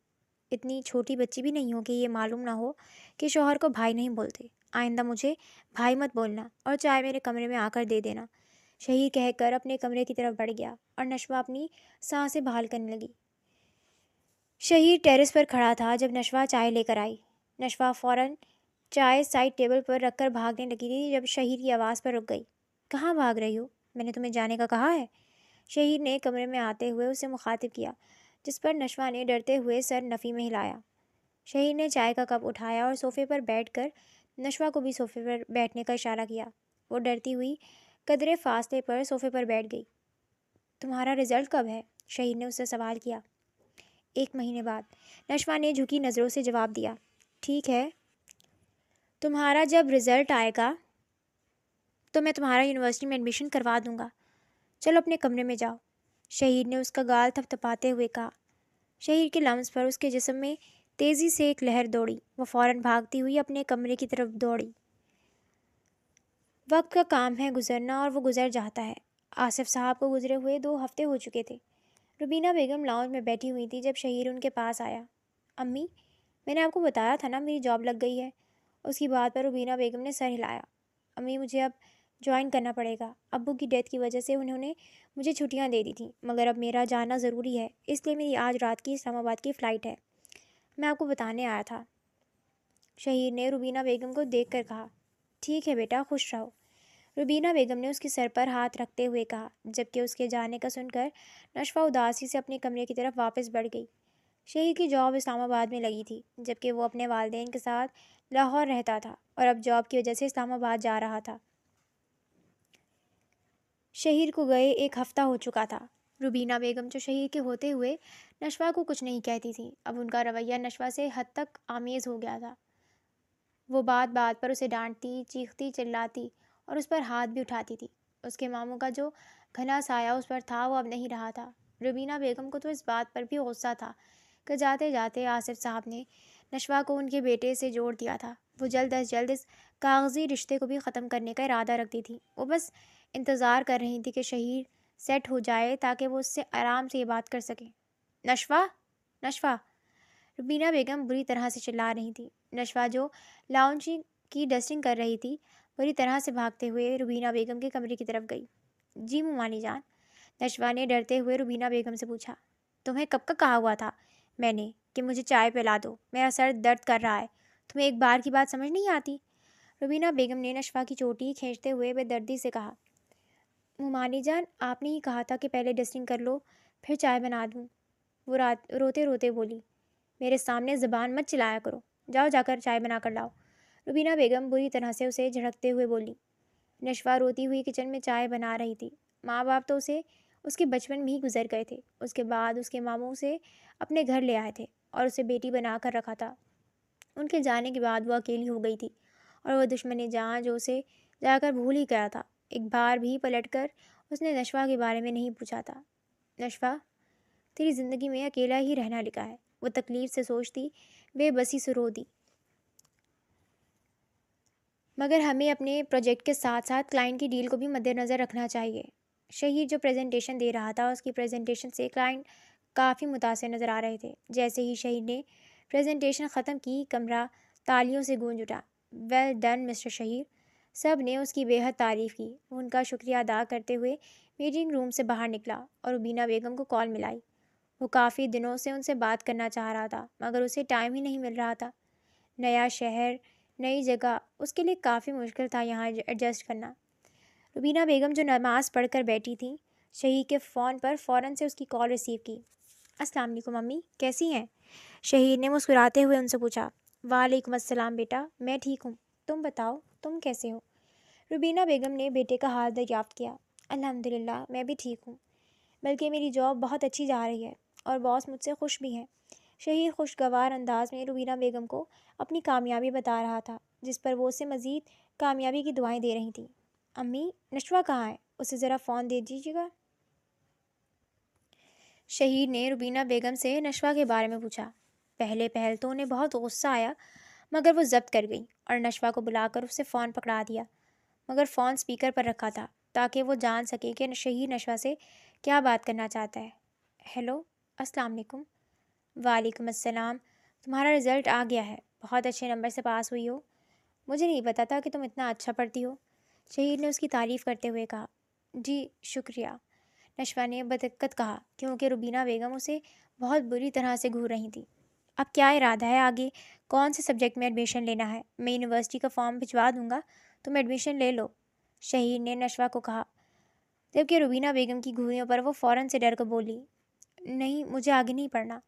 اتنی چھوٹی بچی بھی نہیں ہو کہ یہ معلوم نہ ہو کہ شوہر کو بھائی نہیں بولتے۔ آئندہ مجھے بھائی مت بولنا اور چائے میرے کمرے میں آ کر دے دینا، شہیر کہہ کر اپنے کمرے کی طرف بڑھ گیا اور نشوہ اپنی سانسیں بحال کرنے لگی۔ شہیر ٹیرس پر کھڑا تھا جب نشوہ چائے لے کر آئی۔ نشوہ فوراً چائے سائڈ ٹیبل پر رکھ کر بھاگنے لگی تھی جب شہیر کی آواز پر رک گئی۔ کہاں بھاگ رہی ہو؟ میں نے تمہیں جانے کا کہا ہے۔ شہیر نے کمرے میں آتے ہوئے اسے مخاطب کیا، جس پر نشوہ نے ڈرتے ہوئے سر نفی میں ہلایا۔ شہیر نے چائے کا کپ اٹھایا اور صوفے پر بیٹھ کر نشوہ کو بھی صوفے پر بیٹھنے کا اشارہ کیا۔ وہ ڈرتی ہوئی قدرے فاصلے پر صوفے پر بیٹھ گئی۔ تمہارا رزلٹ کب ہے؟ شہیر نے اس سے سوال کیا۔ 1 مہینے بعد، نشوہ نے جھکی نظروں سے جواب دیا۔ ٹھیک ہے، تمہارا جب رزلٹ آئے گا تو میں تمہارا یونیورسٹی میں ایڈمیشن کروا دوں گا۔ چلو اپنے کمرے میں جاؤ، شہیر نے اس کا گال تھپ تھپاتے ہوئے کہا۔ شہیر کے لمس پر اس کے جسم میں تیزی سے ایک لہر دوڑی۔ وہ فوراً بھاگتی ہوئی اپنے کمرے کی طرف دوڑی۔ وقت کا کام ہے گزرنا اور وہ گزر جاتا ہے۔ آصف صاحب کو گزرے ہوئے 2 ہفتے ہو چکے تھے۔ روبینہ بیگم لاؤنج میں بیٹھی ہوئی تھی جب شہیر ان کے پاس آیا۔ امی، میں نے آپ کو بتایا تھا نا میری جاب لگ گئی ہے۔ اس کی بات پر روبینہ بیگم نے سر ہلایا۔ امی، مجھے اب جوائن کرنا پڑے گا۔ ابو کی ڈیتھ کی وجہ سے انہوں نے مجھے چھٹیاں دے دی تھیں، مگر اب میرا جانا ضروری ہے، اس لیے میری آج رات کی اسلام آباد کی فلائٹ ہے۔ میں آپ کو بتانے آیا تھا۔ شہیر نے روبینہ بیگم کو دیکھ کر کہا۔ ٹھیک ہے بیٹا، خوش رہو، روبینہ بیگم نے اس کے سر پر ہاتھ رکھتے ہوئے کہا، جبکہ اس کے جانے کا سن کر نشوہ اداسی سے اپنے کمرے کی طرف واپس بڑھ گئی۔ شہیر کی جاب اسلام آباد میں لگی تھی، جبکہ وہ اپنے والدین کے ساتھ لاہور رہتا تھا اور اب جاب کی وجہ سے اسلام آباد جا رہا تھا۔ شہیر کو گئے 1 ہفتہ ہو چکا تھا۔ روبینہ بیگم جو شہیر کے ہوتے ہوئے نشوہ کو کچھ نہیں کہتی تھی، اب ان کا رویہ نشوہ سے حد تک آمیز ہو گیا تھا۔ وہ بات بات پر اسے ڈانٹتی، چیختی، چلاتی اور اس پر ہاتھ بھی اٹھاتی تھی۔ اس کے ماموں کا جو گھنا سایہ اس پر تھا وہ اب نہیں رہا تھا۔ روبینہ بیگم کو تو اس بات پر بھی غصہ تھا کہ جاتے جاتے آصف صاحب نے نشوہ کو ان کے بیٹے سے جوڑ دیا تھا۔ وہ جلد از جلد اس کاغذی رشتے کو بھی ختم کرنے کا ارادہ رکھتی تھی۔ وہ بس انتظار کر رہی تھی کہ شہیر سیٹ ہو جائے تاکہ وہ اس سے آرام سے یہ بات کر سکیں۔ نشوہ، نشوہ، روبینہ بیگم بری طرح سے چلا رہی تھی۔ نشوہ جو لاؤنج کی ڈسٹنگ کر رہی تھی بری طرح سے بھاگتے ہوئے روبینہ بیگم کے کمرے کی طرف گئی۔ جی مومانی جان، نشوہ نے ڈرتے ہوئے روبینہ بیگم سے پوچھا۔ تمہیں کب کا کہا ہوا تھا میں نے کہ مجھے چائے پلا دو، میرا سر درد کر رہا ہے، تمہیں ایک بار کی بات سمجھ نہیں آتی؟ روبینہ بیگم نے نشوہ کی چوٹی کھینچتے ہوئے بے دردی سے کہا۔ مومانی جان، آپ نے ہی کہا تھا کہ پہلے ڈسٹنگ کر لو پھر چائے بنا دوں، وہ روتے روتے بولی۔ میرے سامنے زبان مت چلایا کرو، جاؤ جا کر چائے بنا کر لاؤ، روبینہ بیگم بری طرح سے اسے جھڑکتے ہوئے بولی۔ نشوہ روتی ہوئی کچن میں چائے بنا رہی تھی۔ ماں باپ تو اسے اس کے بچپن میں ہی گزر گئے تھے۔ اس کے بعد اس کے ماموں اسے اپنے گھر لے آئے تھے اور اسے بیٹی بنا کر رکھا تھا۔ ان کے جانے کے بعد وہ اکیلی ہو گئی تھی اور وہ دشمن جاں جو اسے جا کر بھول ہی گیا تھا۔ ایک بار بھی پلٹ کر اس نے نشوہ کے بارے میں نہیں پوچھا تھا۔ نشوہ، تیری زندگی میں اکیلا ہی رہنا لکھا ہے، وہ تکلیف سے سوچتی، بے بسی سے رو دی۔ مگر ہمیں اپنے پروجیکٹ کے ساتھ ساتھ کلائنٹ کی ڈیل کو بھی مد نظر رکھنا چاہیے۔ شہیر جو پریزنٹیشن دے رہا تھا، اس کی پریزنٹیشن سے کلائنٹ کافی متاثر نظر آ رہے تھے۔ جیسے ہی شہیر نے پریزنٹیشن ختم کی، کمرہ تالیوں سے گونج اٹھا۔ ویل ڈن مسٹر شہیر، سب نے اس کی بے حد تعریف کی۔ وہ ان کا شکریہ ادا کرتے ہوئے میٹنگ روم سے باہر نکلا اور روبینہ بیگم کو کال ملائی۔ وہ کافی دنوں سے ان سے بات کرنا چاہ رہا تھا، مگر اسے ٹائم ہی نہیں مل رہا تھا۔ نیا شہر، نئی جگہ، اس کے لیے کافی مشکل تھا یہاں ایڈجسٹ کرنا۔ روبینہ بیگم جو نماز پڑھ کر بیٹھی تھیں، شہیر کے فون پر فوراً سے اس کی کال ریسیو کی۔ السلام علیکم امی، کیسی ہیں؟ شہیر نے مسکراتے ہوئے ان سے پوچھا۔ وعلیکم السلام بیٹا، میں ٹھیک ہوں، تم بتاؤ تم کیسے ہو؟ روبینہ بیگم نے بیٹے کا حال دریافت کیا۔ الحمدللہ میں بھی ٹھیک ہوں، بلکہ میری جاب بہت اچھی جا رہی ہے اور باس مجھ سے خوش بھی ہیں۔ شہیر خوشگوار انداز میں روبینہ بیگم کو اپنی کامیابی بتا رہا تھا، جس پر وہ اسے مزید کامیابی کی دعائیں دے رہی تھیں۔ امی، نشوہ کہاں ہے؟ اسے ذرا فون دے دیجیے گا۔ شہیر نے روبینہ بیگم سے نشوہ کے بارے میں پوچھا۔ پہلے پہل تو انہیں بہت غصہ آیا، مگر وہ ضبط کر گئی اور نشوہ کو بلا کر اسے فون پکڑا دیا، مگر فون سپیکر پر رکھا تھا تاکہ وہ جان سکے کہ شہیر نشوہ سے کیا بات کرنا چاہتا ہے۔ ہیلو، السلام علیکم۔ وعلیکم السلام، تمہارا رزلٹ آ گیا ہے، بہت اچھے نمبر سے پاس ہوئی ہو، مجھے نہیں پتا تھا کہ تم اتنا اچھا پڑھتی ہو، شہیر نے اس کی تعریف کرتے ہوئے کہا۔ جی شکریہ، نشوہ نے بدقت کہا، کیونکہ روبینہ بیگم اسے بہت بری طرح سے گھور رہی تھی۔ اب کیا ارادہ ہے آگے؟ کون سے سبجیکٹ میں ایڈمیشن لینا ہے؟ میں یونیورسٹی کا فارم بھجوا دوں گا، تم ایڈمیشن لے لو، شہیر نے نشوا کو کہا، جبکہ روبینہ بیگم کی گھوڑیوں پر وہ فوراً سے ڈر کر بولی، نہیں، مجھے آگے نہیں پڑھنا۔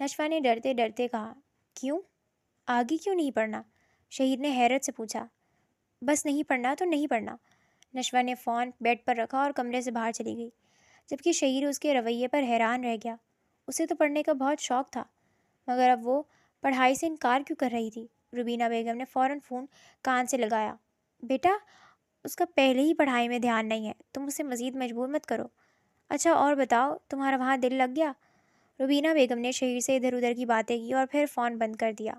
نشوا نے ڈرتے ڈرتے کہا، کیوں؟ آگے کیوں نہیں پڑھنا؟ شہیر نے حیرت سے پوچھا۔ بس نہیں پڑھنا تو نہیں پڑھنا۔ نشوا نے فون بیڈ پر رکھا اور کمرے سے باہر چلی گئی، جبکہ شہیر اس کے رویے پر حیران رہ گیا۔ اسے تو پڑھنے کا بہت شوق تھا، مگر اب وہ پڑھائی سے انکار کیوں کر رہی تھی؟ روبینہ بیگم نے فوراً فون کان سے لگایا۔ بیٹا، اس کا پہلے ہی پڑھائی میں دھیان نہیں ہے، تم اسے مزید مجبور مت کرو۔ اچھا، اور بتاؤ، تمہارا وہاں دل لگ گیا؟ روبینہ بیگم نے شہیر سے ادھر ادھر کی باتیں کی اور پھر فون بند کر دیا۔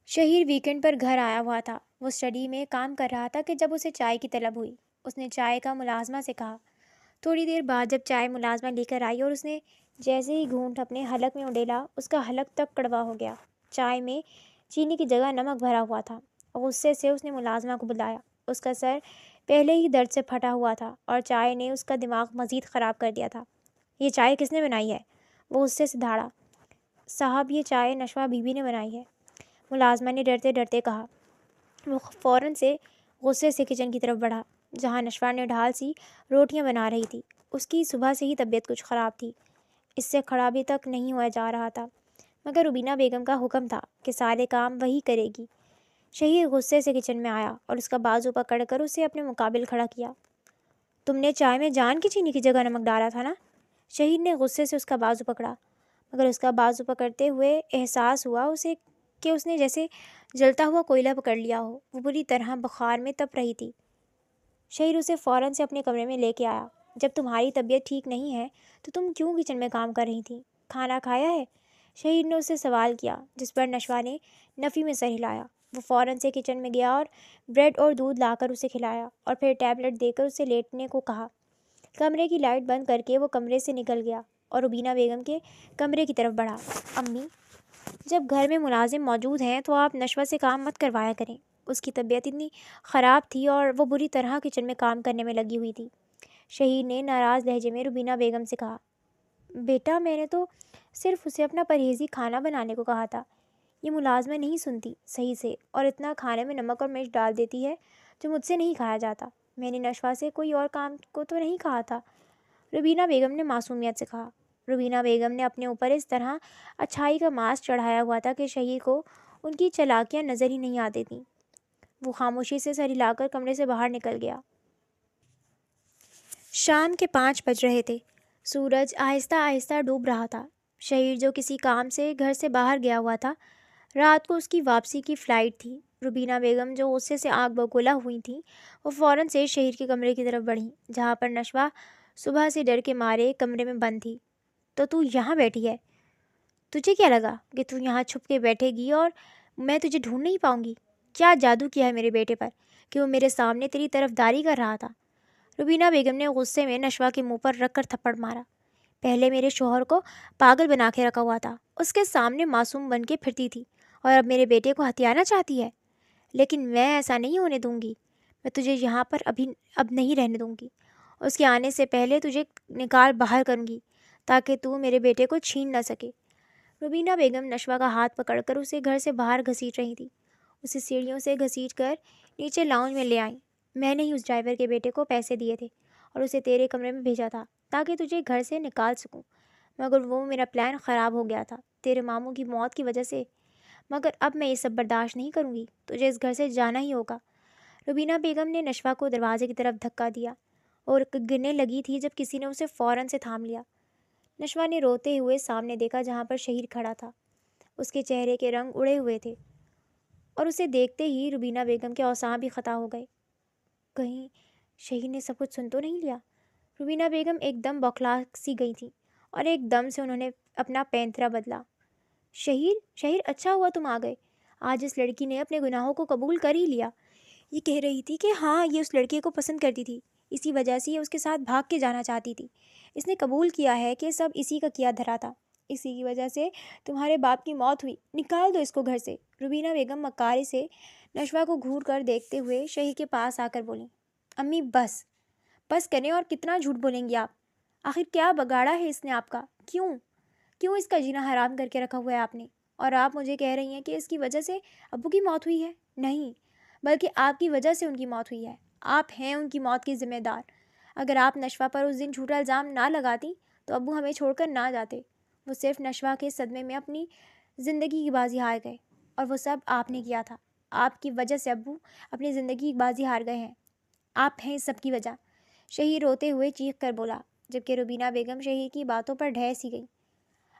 شہیر ویکینڈ پر گھر آیا ہوا تھا۔ وہ اسٹڈی میں کام کر رہا تھا کہ جب اسے چائے کی طلب ہوئی۔ اس نے چائے کا ملازمہ سے کہا۔ تھوڑی دیر بعد جب چائے ملازمہ لے کر آئی اور اس نے جیسے ہی گھونٹ اپنے حلق میں اڈیلا، اس کا حلق تک کڑوا ہو گیا۔ چائے میں چینی کی جگہ نمک بھرا ہوا تھا۔ غصے سے اس نے ملازمہ کو بلایا۔ اس کا سر پہلے ہی درد سے پھٹا ہوا تھا اور چائے نے اس کا دماغ مزید خراب کر دیا تھا۔ یہ چائے کس نے بنائی ہے؟ وہ غصے سے دھاڑا۔ صاحب، یہ چائے نشوا بی بی نے بنائی ہے، ملازمہ نے ڈرتے ڈرتے کہا۔ وہ فوراً سے غصے سے کچن کی طرف بڑھا، جہاں نشوا نے ڈھال سی روٹیاں بنا رہی تھی۔ اس کی صبح سے ہی طبیعت کچھ خراب تھی، اس سے کھڑا بھی تک نہیں ہوا جا رہا تھا، مگر روبینہ بیگم کا حکم تھا کہ سارے کام وہی کرے گی۔ شہیر غصے سے کچن میں آیا اور اس کا بازو پکڑ کر اسے اپنے مقابل کھڑا کیا۔ تم نے چائے میں جان کی چینی کی جگہ نمک ڈالا تھا نا؟ شہیر نے غصے سے اس کا بازو پکڑا، مگر اس کا بازو پکڑتے ہوئے احساس ہوا اسے کہ اس نے جیسے جلتا ہوا کوئلہ پکڑ لیا ہو۔ وہ بری طرح بخار میں تپ رہی تھی۔ شہیر اسے فوراً سے اپنے کمرے میں لے کے آیا۔ جب تمہاری طبیعت ٹھیک نہیں ہے تو تم کیوں کچن میں کام کر رہی تھی؟ کھانا کھایا ہے؟ شہیر نے اسے سوال کیا، جس پر نشوا نے نفی میں سر ہلایا۔ وہ فوراً سے کچن میں گیا اور بریڈ اور دودھ لا کر اسے کھلایا اور پھر ٹیبلٹ دے کر اسے لیٹنے کو کہا۔ کمرے کی لائٹ بند کر کے وہ کمرے سے نکل گیا اور روبینہ بیگم کے کمرے کی طرف بڑھا۔ امی، جب گھر میں ملازم موجود ہیں تو آپ نشوا سے کام مت کروایا کریں۔ اس کی طبیعت اتنی خراب تھی اور وہ بری طرح کچن میں کام کرنے میں لگی ہوئی تھی۔ شہیر نے ناراض لہجے میں روبینہ بیگم سے کہا، بیٹا، میں نے تو صرف اسے اپنا پرہیزی کھانا بنانے کو کہا تھا۔ یہ ملازمہ نہیں سنتی صحیح سے اور اتنا کھانے میں نمک اور مرچ ڈال دیتی ہے جو مجھ سے نہیں کھایا جاتا۔ میں نے نشوا سے کوئی اور کام کو تو نہیں کہا تھا، روبینہ بیگم نے معصومیت سے کہا۔ روبینہ بیگم نے اپنے اوپر اس طرح اچھائی کا ماسک چڑھایا ہوا تھا کہ شہیر کو ان کی چالاکیاں نظر ہی نہیں آتی تھیں۔ وہ خاموشی سے سر ہلا کر کمرے سے باہر نکل گیا۔ شام کے 5 بج رہے تھے۔ سورج آہستہ آہستہ ڈوب رہا تھا۔ شہیر جو کسی کام سے گھر سے باہر گیا ہوا تھا، رات کو اس کی واپسی کی فلائٹ تھی۔ روبینہ بیگم جو غصے سے آگ بگولا ہوئی تھیں، وہ فوراً سے شہیر کے کمرے کی طرف بڑھیں، جہاں پر نشوا صبح سے ڈر کے مارے کمرے میں بند تھی۔ تو یہاں بیٹھی ہے؟ تجھے کیا لگا کہ تو یہاں چھپ کے بیٹھے گی اور میں تجھے ڈھونڈ نہیں پاؤں گی؟ کیا جادو کیا ہے میرے بیٹے پر کہ وہ میرے سامنے تیری طرفداری کر رہا تھا؟ روبینہ بیگم نے غصے میں نشوا کے منہ پر رکھ کر تھپڑ مارا۔ پہلے میرے شوہر کو پاگل بنا کے رکھا ہوا تھا، اس کے سامنے معصوم بن کے پھرتی تھی، اور اب میرے بیٹے کو ہتھیانا چاہتی ہے؟ لیکن میں ایسا نہیں ہونے دوں گی۔ میں تجھے یہاں پر اب نہیں رہنے دوں گی۔ اس کے آنے سے پہلے تجھے نکال باہر کروں گی تاکہ تو میرے بیٹے کو چھین نہ سکے۔ روبینہ بیگم نشوا کا ہاتھ پکڑ کر اسے گھر سے باہر گھسیٹ رہی تھی۔ اسے سیڑھیوں سے گھسیٹ کر نیچے لاؤنج میں لے آئیں۔ میں نے ہی اس ڈرائیور کے بیٹے کو پیسے دیے تھے اور اسے تیرے کمرے میں بھیجا تھا تاکہ تجھے گھر سے نکال سکوں، مگر وہ میرا پلان خراب ہو گیا تھا تیرے ماموں کی موت کی وجہ سے۔ مگر اب میں یہ سب برداشت نہیں کروں گی، تجھے اس گھر سے جانا ہی ہوگا۔ روبینہ بیگم نے نشوا کو دروازے کی طرف دھکا دیا اور گرنے لگی تھی جب کسی نے اسے فوراً سے تھام لیا۔ نشوا نے روتے ہوئے سامنے دیکھا جہاں پر شہیر کھڑا تھا۔ اس کے چہرے کے رنگ اڑے ہوئے تھے اور اسے دیکھتے ہی روبینہ بیگم کے اعصاب بھی خطا ہو گئے۔ کہیں شہیر نے سب کچھ سن تو نہیں لیا؟ روبینہ بیگم ایک دم بوکھلا سی گئی تھی اور ایک دم سے انہوں نے اپنا پینترا بدلا۔ شہیر، اچھا ہوا تم آ گئے۔ آج اس لڑکی نے اپنے گناہوں کو قبول کر ہی لیا۔ یہ کہہ رہی تھی کہ ہاں، یہ اس لڑکے کو پسند کرتی تھی، اسی وجہ سے یہ اس کے ساتھ بھاگ کے جانا چاہتی تھی۔ اس نے قبول کیا ہے کہ سب اسی کا کیا دھرا تھا، اسی کی وجہ سے تمہارے باپ کی موت ہوئی۔ نکال دو اس کو گھر سے۔ روبینہ بیگم مکاری سے نشوا کو گھور کر دیکھتے ہوئے شہیر کے پاس آ کر بولیں، امی بس کریں، اور کتنا جھوٹ بولیں گی آپ؟ آخر کیا بگاڑا ہے اس نے آپ کا؟ کیوں اس کا جینا حرام کر کے رکھا ہوا ہے آپ نے؟ اور آپ مجھے کہہ رہی ہیں کہ اس کی وجہ سے ابو کی موت ہوئی ہے؟ نہیں، بلکہ آپ کی وجہ سے ان کی موت ہوئی ہے۔ آپ ہیں ان کی موت کی ذمہ دار۔ اگر آپ نشوہ پر اس دن جھوٹا الزام نہ لگاتی تو ابو ہمیں چھوڑ کر نہ جاتے۔ وہ صرف نشوہ کے صدمے میں اپنی زندگی کی بازی ہار گئے، اور وہ سب آپ نے کیا تھا۔ آپ کی وجہ سے ابو اپنی زندگی کی بازی ہار گئے ہیں۔ آپ ہیں اس سب کی وجہ۔ شہیر روتے ہوئے چیخ کر بولا، جبکہ روبینہ بیگم شہیر کی باتوں پر ڈھہ سی گئی۔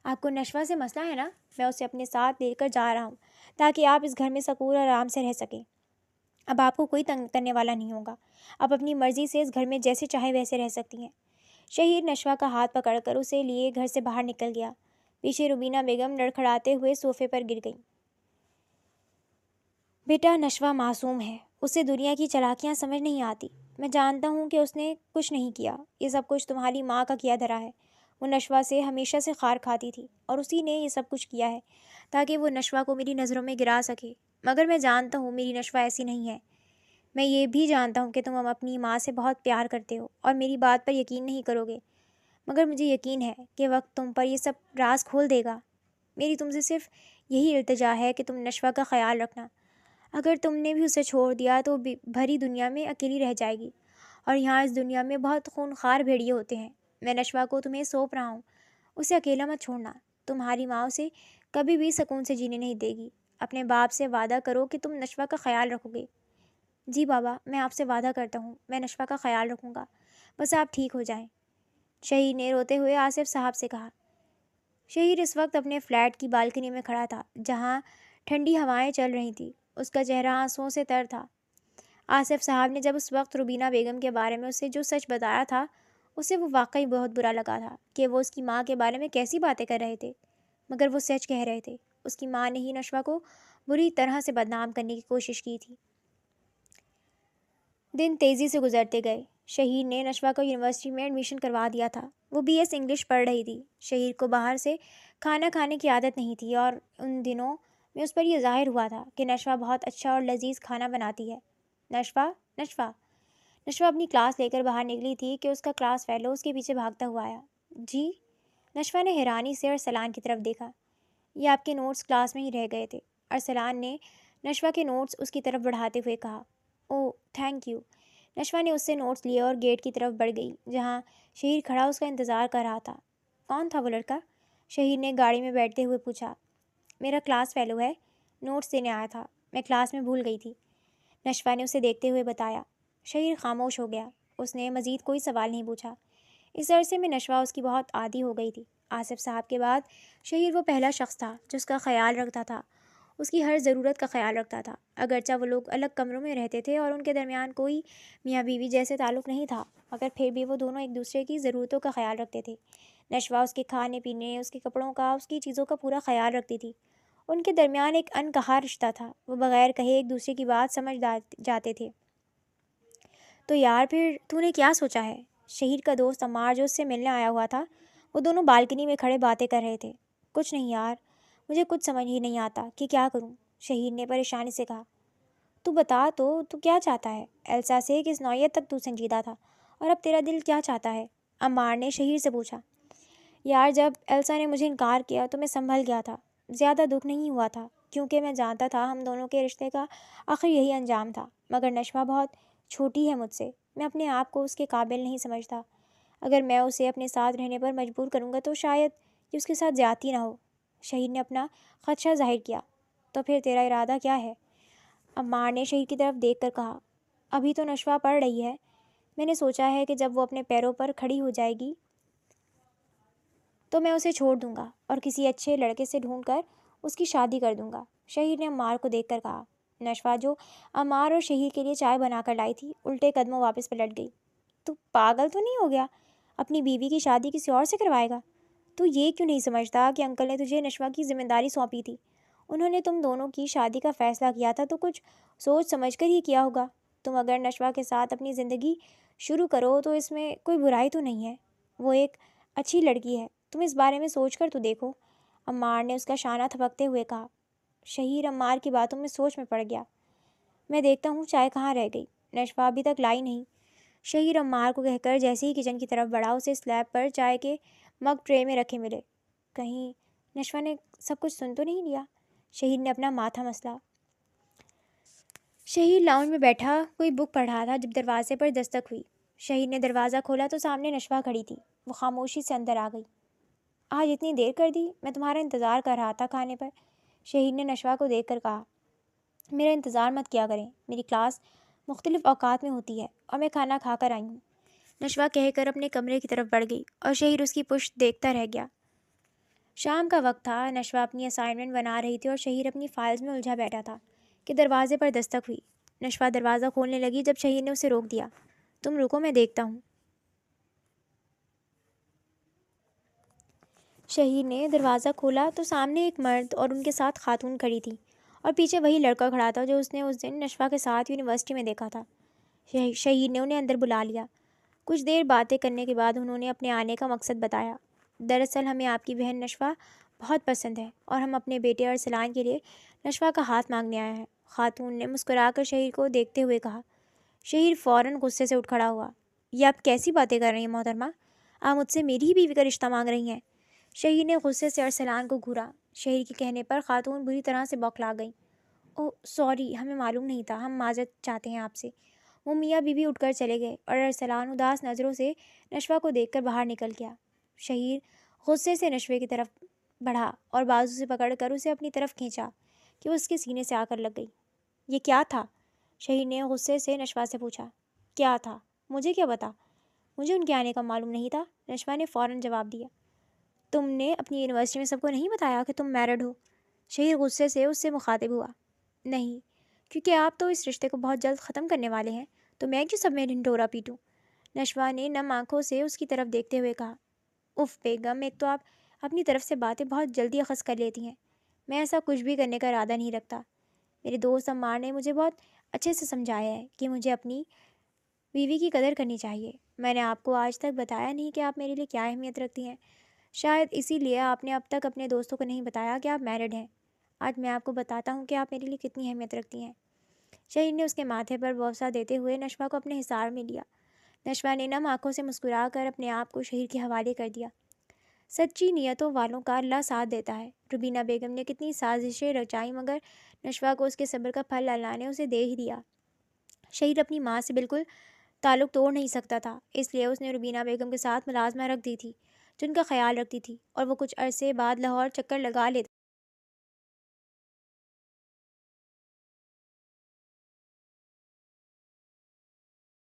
آپ کو نشوہ سے مسئلہ ہے نا؟ میں اسے اپنے ساتھ لے کر جا رہا ہوں تاکہ آپ اس گھر میں سکون اور آرام سے رہ سکیں۔ اب آپ کو کوئی تنگ کرنے والا نہیں ہوگا۔ آپ اپنی مرضی سے اس گھر میں جیسے چاہے ویسے رہ سکتی ہیں۔ شہیر نشوہ کا ہاتھ پکڑ کر اسے لیے گھر سے باہر نکل گیا۔ پیچھے روبینہ بیگم لڑکھڑاتے ہوئے صوفے پر گر گئیں۔ بیٹا، نشوہ معصوم ہے، اسے دنیا کی چالاکیاں سمجھ نہیں آتی۔ میں جانتا ہوں کہ اس نے کچھ نہیں کیا، یہ سب کچھ تمہاری ماں کا کیا دھرا ہے۔ وہ نشوہ سے ہمیشہ سے خار کھاتی تھی اور اسی نے یہ سب کچھ کیا ہے تاکہ وہ نشوہ کو میری نظروں میں گرا سکے۔ مگر میں جانتا ہوں میری نشوہ ایسی نہیں ہے۔ میں یہ بھی جانتا ہوں کہ تم اپنی ماں سے بہت پیار کرتے ہو اور میری بات پر یقین نہیں کرو گے، مگر مجھے یقین ہے کہ وقت تم پر یہ سب راز کھول دے گا۔ میری تم سے صرف یہی التجا ہے کہ تم نشوہ کا خیال رکھنا۔ اگر تم نے بھی اسے چھوڑ دیا تو بھری دنیا میں اکیلی رہ جائے گی، اور یہاں اس دنیا میں بہت خونخوار بھیڑیے ہوتے ہیں۔ میں نشوہ کو تمہیں سونپ رہا ہوں، اسے اکیلا مت چھوڑنا۔ تمہاری ماں اسے کبھی بھی سکون سے جینے نہیں دے گی۔ اپنے باپ سے وعدہ کرو کہ تم نشوہ کا خیال رکھو گے۔ جی بابا، میں آپ سے وعدہ کرتا ہوں، میں نشوہ کا خیال رکھوں گا، بس آپ ٹھیک ہو جائیں۔ شہیر نے روتے ہوئے آصف صاحب سے کہا۔ شہیر اس وقت اپنے فلیٹ کی بالکنی میں کھڑا تھا جہاں ٹھنڈی ہوائیں چل رہی تھیں۔ اس کا چہرہ آنسوؤں سے تر تھا۔ آصف صاحب نے جب اس وقت روبینہ بیگم کے بارے میں اسے جو سچ بتایا تھا، اسے وہ واقعی بہت برا لگا تھا کہ وہ اس کی ماں کے بارے میں کیسی باتیں کر رہے تھے، مگر وہ سچ کہہ رہے تھے۔ اس کی ماں نے ہی نشوہ کو بری طرح سے بدنام کرنے کی کوشش کی تھی۔ دن تیزی سے گزرتے گئے۔ شہیر نے نشوہ کو یونیورسٹی میں ایڈمیشن کروا دیا تھا۔ وہ بی ایس انگلش پڑھ رہی تھی۔ شہیر کو باہر سے کھانا کھانے کی عادت نہیں تھی، اور ان دنوں میں اس پر یہ ظاہر ہوا تھا کہ نشوہ بہت اچھا اور لذیذ کھانا بناتی ہے۔ نشوہ، نشوہ، نشوہ اپنی کلاس لے کر باہر نکلی تھی کہ اس کا کلاس فیلو اس کے پیچھے بھاگتا ہوا آیا۔ جی؟ نشوہ نے حیرانی سے ارسلان کی طرف دیکھا۔ یہ آپ کے نوٹس کلاس میں ہی رہ گئے تھے، ارسلان نے نشوہ کے نوٹس اس کی طرف بڑھاتے ہوئے کہا۔ اوہ، تھینک یو۔ نشوہ نے اس سے نوٹس لیے اور گیٹ کی طرف بڑھ گئی جہاں شہیر کھڑا اس کا انتظار کر رہا تھا۔ کون تھا وہ لڑکا؟ شہیر نے گاڑی میں بیٹھتے ہوئے پوچھا۔ میرا کلاس فیلو ہے، نوٹس دینے آیا تھا، میں کلاس میں بھول گئی تھی، نشوہ نے اسے دیکھتے ہوئے بتایا۔ شہیر خاموش ہو گیا۔ اس نے مزید کوئی سوال نہیں پوچھا۔ اس عرصے میں نشوہ اس کی بہت عادی ہو گئی تھی۔ آصف صاحب کے بعد شہیر وہ پہلا شخص تھا جو اس کا خیال رکھتا تھا، اس کی ہر ضرورت کا خیال رکھتا تھا۔ اگرچہ وہ لوگ الگ کمروں میں رہتے تھے اور ان کے درمیان کوئی میاں بیوی جیسے تعلق نہیں تھا، مگر پھر بھی وہ دونوں ایک دوسرے کی ضرورتوں کا خیال رکھتے تھے۔ نشوہ اس کے کھانے پینے، اس کے کپڑوں کا، اس کی چیزوں کا پورا خیال رکھتی تھی۔ ان کے درمیان ایک ان کہا رشتہ تھا، وہ بغیر کہے ایک دوسرے کی بات سمجھ جاتے تھے۔ تو یار، پھر تو نے کیا سوچا ہے؟ شہیر کا دوست عمار جو اس سے ملنے آیا ہوا تھا، وہ دونوں بالکنی میں کھڑے باتیں کر رہے تھے۔ کچھ نہیں یار، مجھے کچھ سمجھ ہی نہیں آتا کہ کیا کروں، شہیر نے پریشانی سے کہا۔ تو بتا تو کیا چاہتا ہے؟ ایلسا سے کس نوعیت تک تو سنجیدہ تھا، اور اب تیرا دل کیا چاہتا ہے؟ عمار نے شہیر سے پوچھا۔ یار، جب ایلسا نے مجھے انکار کیا تو میں سنبھل گیا تھا، زیادہ دکھ نہیں ہوا تھا، کیونکہ میں جانتا تھا ہم دونوں کے رشتے کا آخر یہی انجام تھا۔ مگر نشوہ بہت چھوٹی ہے مجھ سے، میں اپنے آپ کو اس کے قابل نہیں سمجھتا۔ اگر میں اسے اپنے ساتھ رہنے پر مجبور کروں گا تو شاید یہ اس کے ساتھ زیادتی نہ ہو۔ شہیر نے اپنا خدشہ ظاہر کیا۔ تو پھر تیرا ارادہ کیا ہے؟ عمار نے شہیر کی طرف دیکھ کر کہا۔ ابھی تو نشوہ پڑھ رہی ہے، میں نے سوچا ہے کہ جب وہ اپنے پیروں پر کھڑی ہو جائے گی تو میں اسے چھوڑ دوں گا اور کسی اچھے لڑکے سے ڈھونڈ کر اس کی شادی کر دوں گا، شہیر نے عمار کو دیکھ کر کہا۔ نشوہ جو عمار اور شہیر کے لیے چائے بنا کر لائی تھی، الٹے قدموں واپس پلٹ گئی۔ تو پاگل تو نہیں ہو گیا؟ اپنی بیوی کی شادی کسی اور سے کروائے گا؟ تو یہ کیوں نہیں سمجھتا کہ انکل نے تجھے نشوہ کی ذمہ داری سونپی تھی؟ انہوں نے تم دونوں کی شادی کا فیصلہ کیا تھا تو کچھ سوچ سمجھ کر ہی کیا ہوگا۔ تم اگر نشوہ کے ساتھ اپنی زندگی شروع کرو تو اس میں کوئی برائی تو نہیں ہے، وہ ایک اچھی لڑکی ہے، تم اس بارے میں سوچ کر تو دیکھو، عمار نے اس کا شانہ تھپکتے ہوئے کہا۔ شہیر عمار کی باتوں میں سوچ میں پڑ گیا۔ میں دیکھتا ہوں چائے کہاں رہ گئی، نشوہ ابھی تک لائی نہیں، شہیر عمار کو کہہ کر جیسے ہی کچن کی طرف بڑھا اسے سلیب پر چائے کے مگ ٹرے میں رکھے ملے۔ کہیں نشوہ نے سب کچھ سن تو نہیں لیا؟ شہیر نے اپنا ماتھا مسلا۔ شہیر لاؤنج میں بیٹھا کوئی بک پڑھ رہا تھا جب دروازے پر دستک ہوئی۔ شہیر نے دروازہ کھولا تو سامنے نشوہ کھڑی تھی۔ وہ خاموشی سے اندر آ گئی۔ آج اتنی دیر کر دی؟ میں تمہارا انتظار کر رہا تھا کھانے پر، شہیر نے نشوہ کو دیکھ کر کہا۔ میرا انتظار مت کیا کریں، میری کلاس مختلف اوقات میں ہوتی ہے اور میں کھانا کھا کر آئی ہوں، نشوہ کہہ کر اپنے کمرے کی طرف بڑھ گئی اور شہیر اس کی پشت دیکھتا رہ گیا۔ شام کا وقت تھا، نشوہ اپنی اسائنمنٹ بنا رہی تھی اور شہیر اپنی فائلز میں الجھا بیٹھا تھا کہ دروازے پر دستک ہوئی۔ نشوہ دروازہ کھولنے لگی جب شہیر نے اسے روک دیا۔ تم رکو، میں دیکھتا ہوں۔ شہیر نے دروازہ کھولا تو سامنے ایک مرد اور ان کے ساتھ خاتون کھڑی تھی اور پیچھے وہی لڑکا کھڑا تھا جو اس نے اس دن نشوہ کے ساتھ یونیورسٹی میں دیکھا تھا۔ شہیر نے انہیں اندر بلا لیا۔ کچھ دیر باتیں کرنے کے بعد انہوں نے اپنے آنے کا مقصد بتایا۔ دراصل ہمیں آپ کی بہن نشوہ بہت پسند ہے اور ہم اپنے بیٹے ارسلان کے لیے نشوہ کا ہاتھ مانگنے آئے ہیں، خاتون نے مسکرا کر شہیر کو دیکھتے ہوئے کہا۔ شہیر فوراً غصے سے اٹھ کھڑا ہوا۔ یہ آپ کیسی باتیں کر رہی ہیں محترمہ؟ آپ مجھ سے میری ہی بیوی کا رشتہ مانگ رہی ہیں؟ شہیر نے غصے سے ارسلان کو گھورا۔ شہیر کے کہنے پر خاتون بری طرح سے بوکھلا گئی۔ اوہ سوری، ہمیں معلوم نہیں تھا، ہم معذرت چاہتے ہیں آپ سے۔ وہ میاں بیوی اٹھ کر چلے گئے اور ارسلان اداس نظروں سے نشوہ کو دیکھ کر باہر نکل گیا۔ شہیر غصے سے نشوے کی طرف بڑھا اور بازو سے پکڑ کر اسے اپنی طرف کھینچا کہ وہ اس کے سینے سے آ کر لگ گئی۔ یہ کیا تھا؟ شہیر نے غصے سے نشوہ سے پوچھا۔ کیا تھا؟ مجھے کیا پتا؟ مجھے ان کے آنے کا معلوم نہیں تھا، نشوہ نے فوراً جواب دیا۔ تم نے اپنی یونیورسٹی میں سب کو نہیں بتایا کہ تم میرڈ ہو؟ شہیر غصے سے اس سے مخاطب ہوا۔ نہیں، کیونکہ آپ تو اس رشتے کو بہت جلد ختم کرنے والے ہیں، تو میں کیوں سب میں ڈھنڈورا پیٹوں؟ نشوہ نے نم آنکھوں سے اس کی طرف دیکھتے ہوئے کہا۔ اف بیگم، ایک تو آپ اپنی طرف سے باتیں بہت جلدی اخذ کر لیتی ہیں، میں ایسا کچھ بھی کرنے کا ارادہ نہیں رکھتا۔ میرے دوست عمار نے مجھے بہت اچھے سے سمجھایا ہے کہ مجھے اپنی بیوی کی قدر کرنی چاہیے۔ میں نے آپ کو آج تک بتایا نہیں کہ آپ میرے لیے کیا اہمیت رکھتی ہیں، شاید اسی لیے آپ نے اب تک اپنے دوستوں کو نہیں بتایا کہ آپ میرڈ ہیں۔ آج میں آپ کو بتاتا ہوں کہ آپ میرے لیے کتنی اہمیت رکھتی ہیں۔ شہیر نے اس کے ماتھے پر بوسہ دیتے ہوئے نشوہ کو اپنے حصار میں لیا۔ نشوہ نے نم آنکھوں سے مسکرا کر اپنے آپ کو شہیر کے حوالے کر دیا۔ سچی نیتوں والوں کا اللہ ساتھ دیتا ہے۔ روبینہ بیگم نے کتنی سازشیں رچائیں مگر نشوہ کو اس کے صبر کا پھل اللہ نے اسے دے ہی دیا۔ شہیر اپنی ماں سے بالکل تعلق توڑ نہیں سکتا تھا، اس لیے اس نے روبینہ بیگم کے ساتھ ملازمہ رکھ دی تھی، جن کا خیال رکھتی تھی، اور وہ کچھ عرصے بعد لاہور چکر لگا لیتا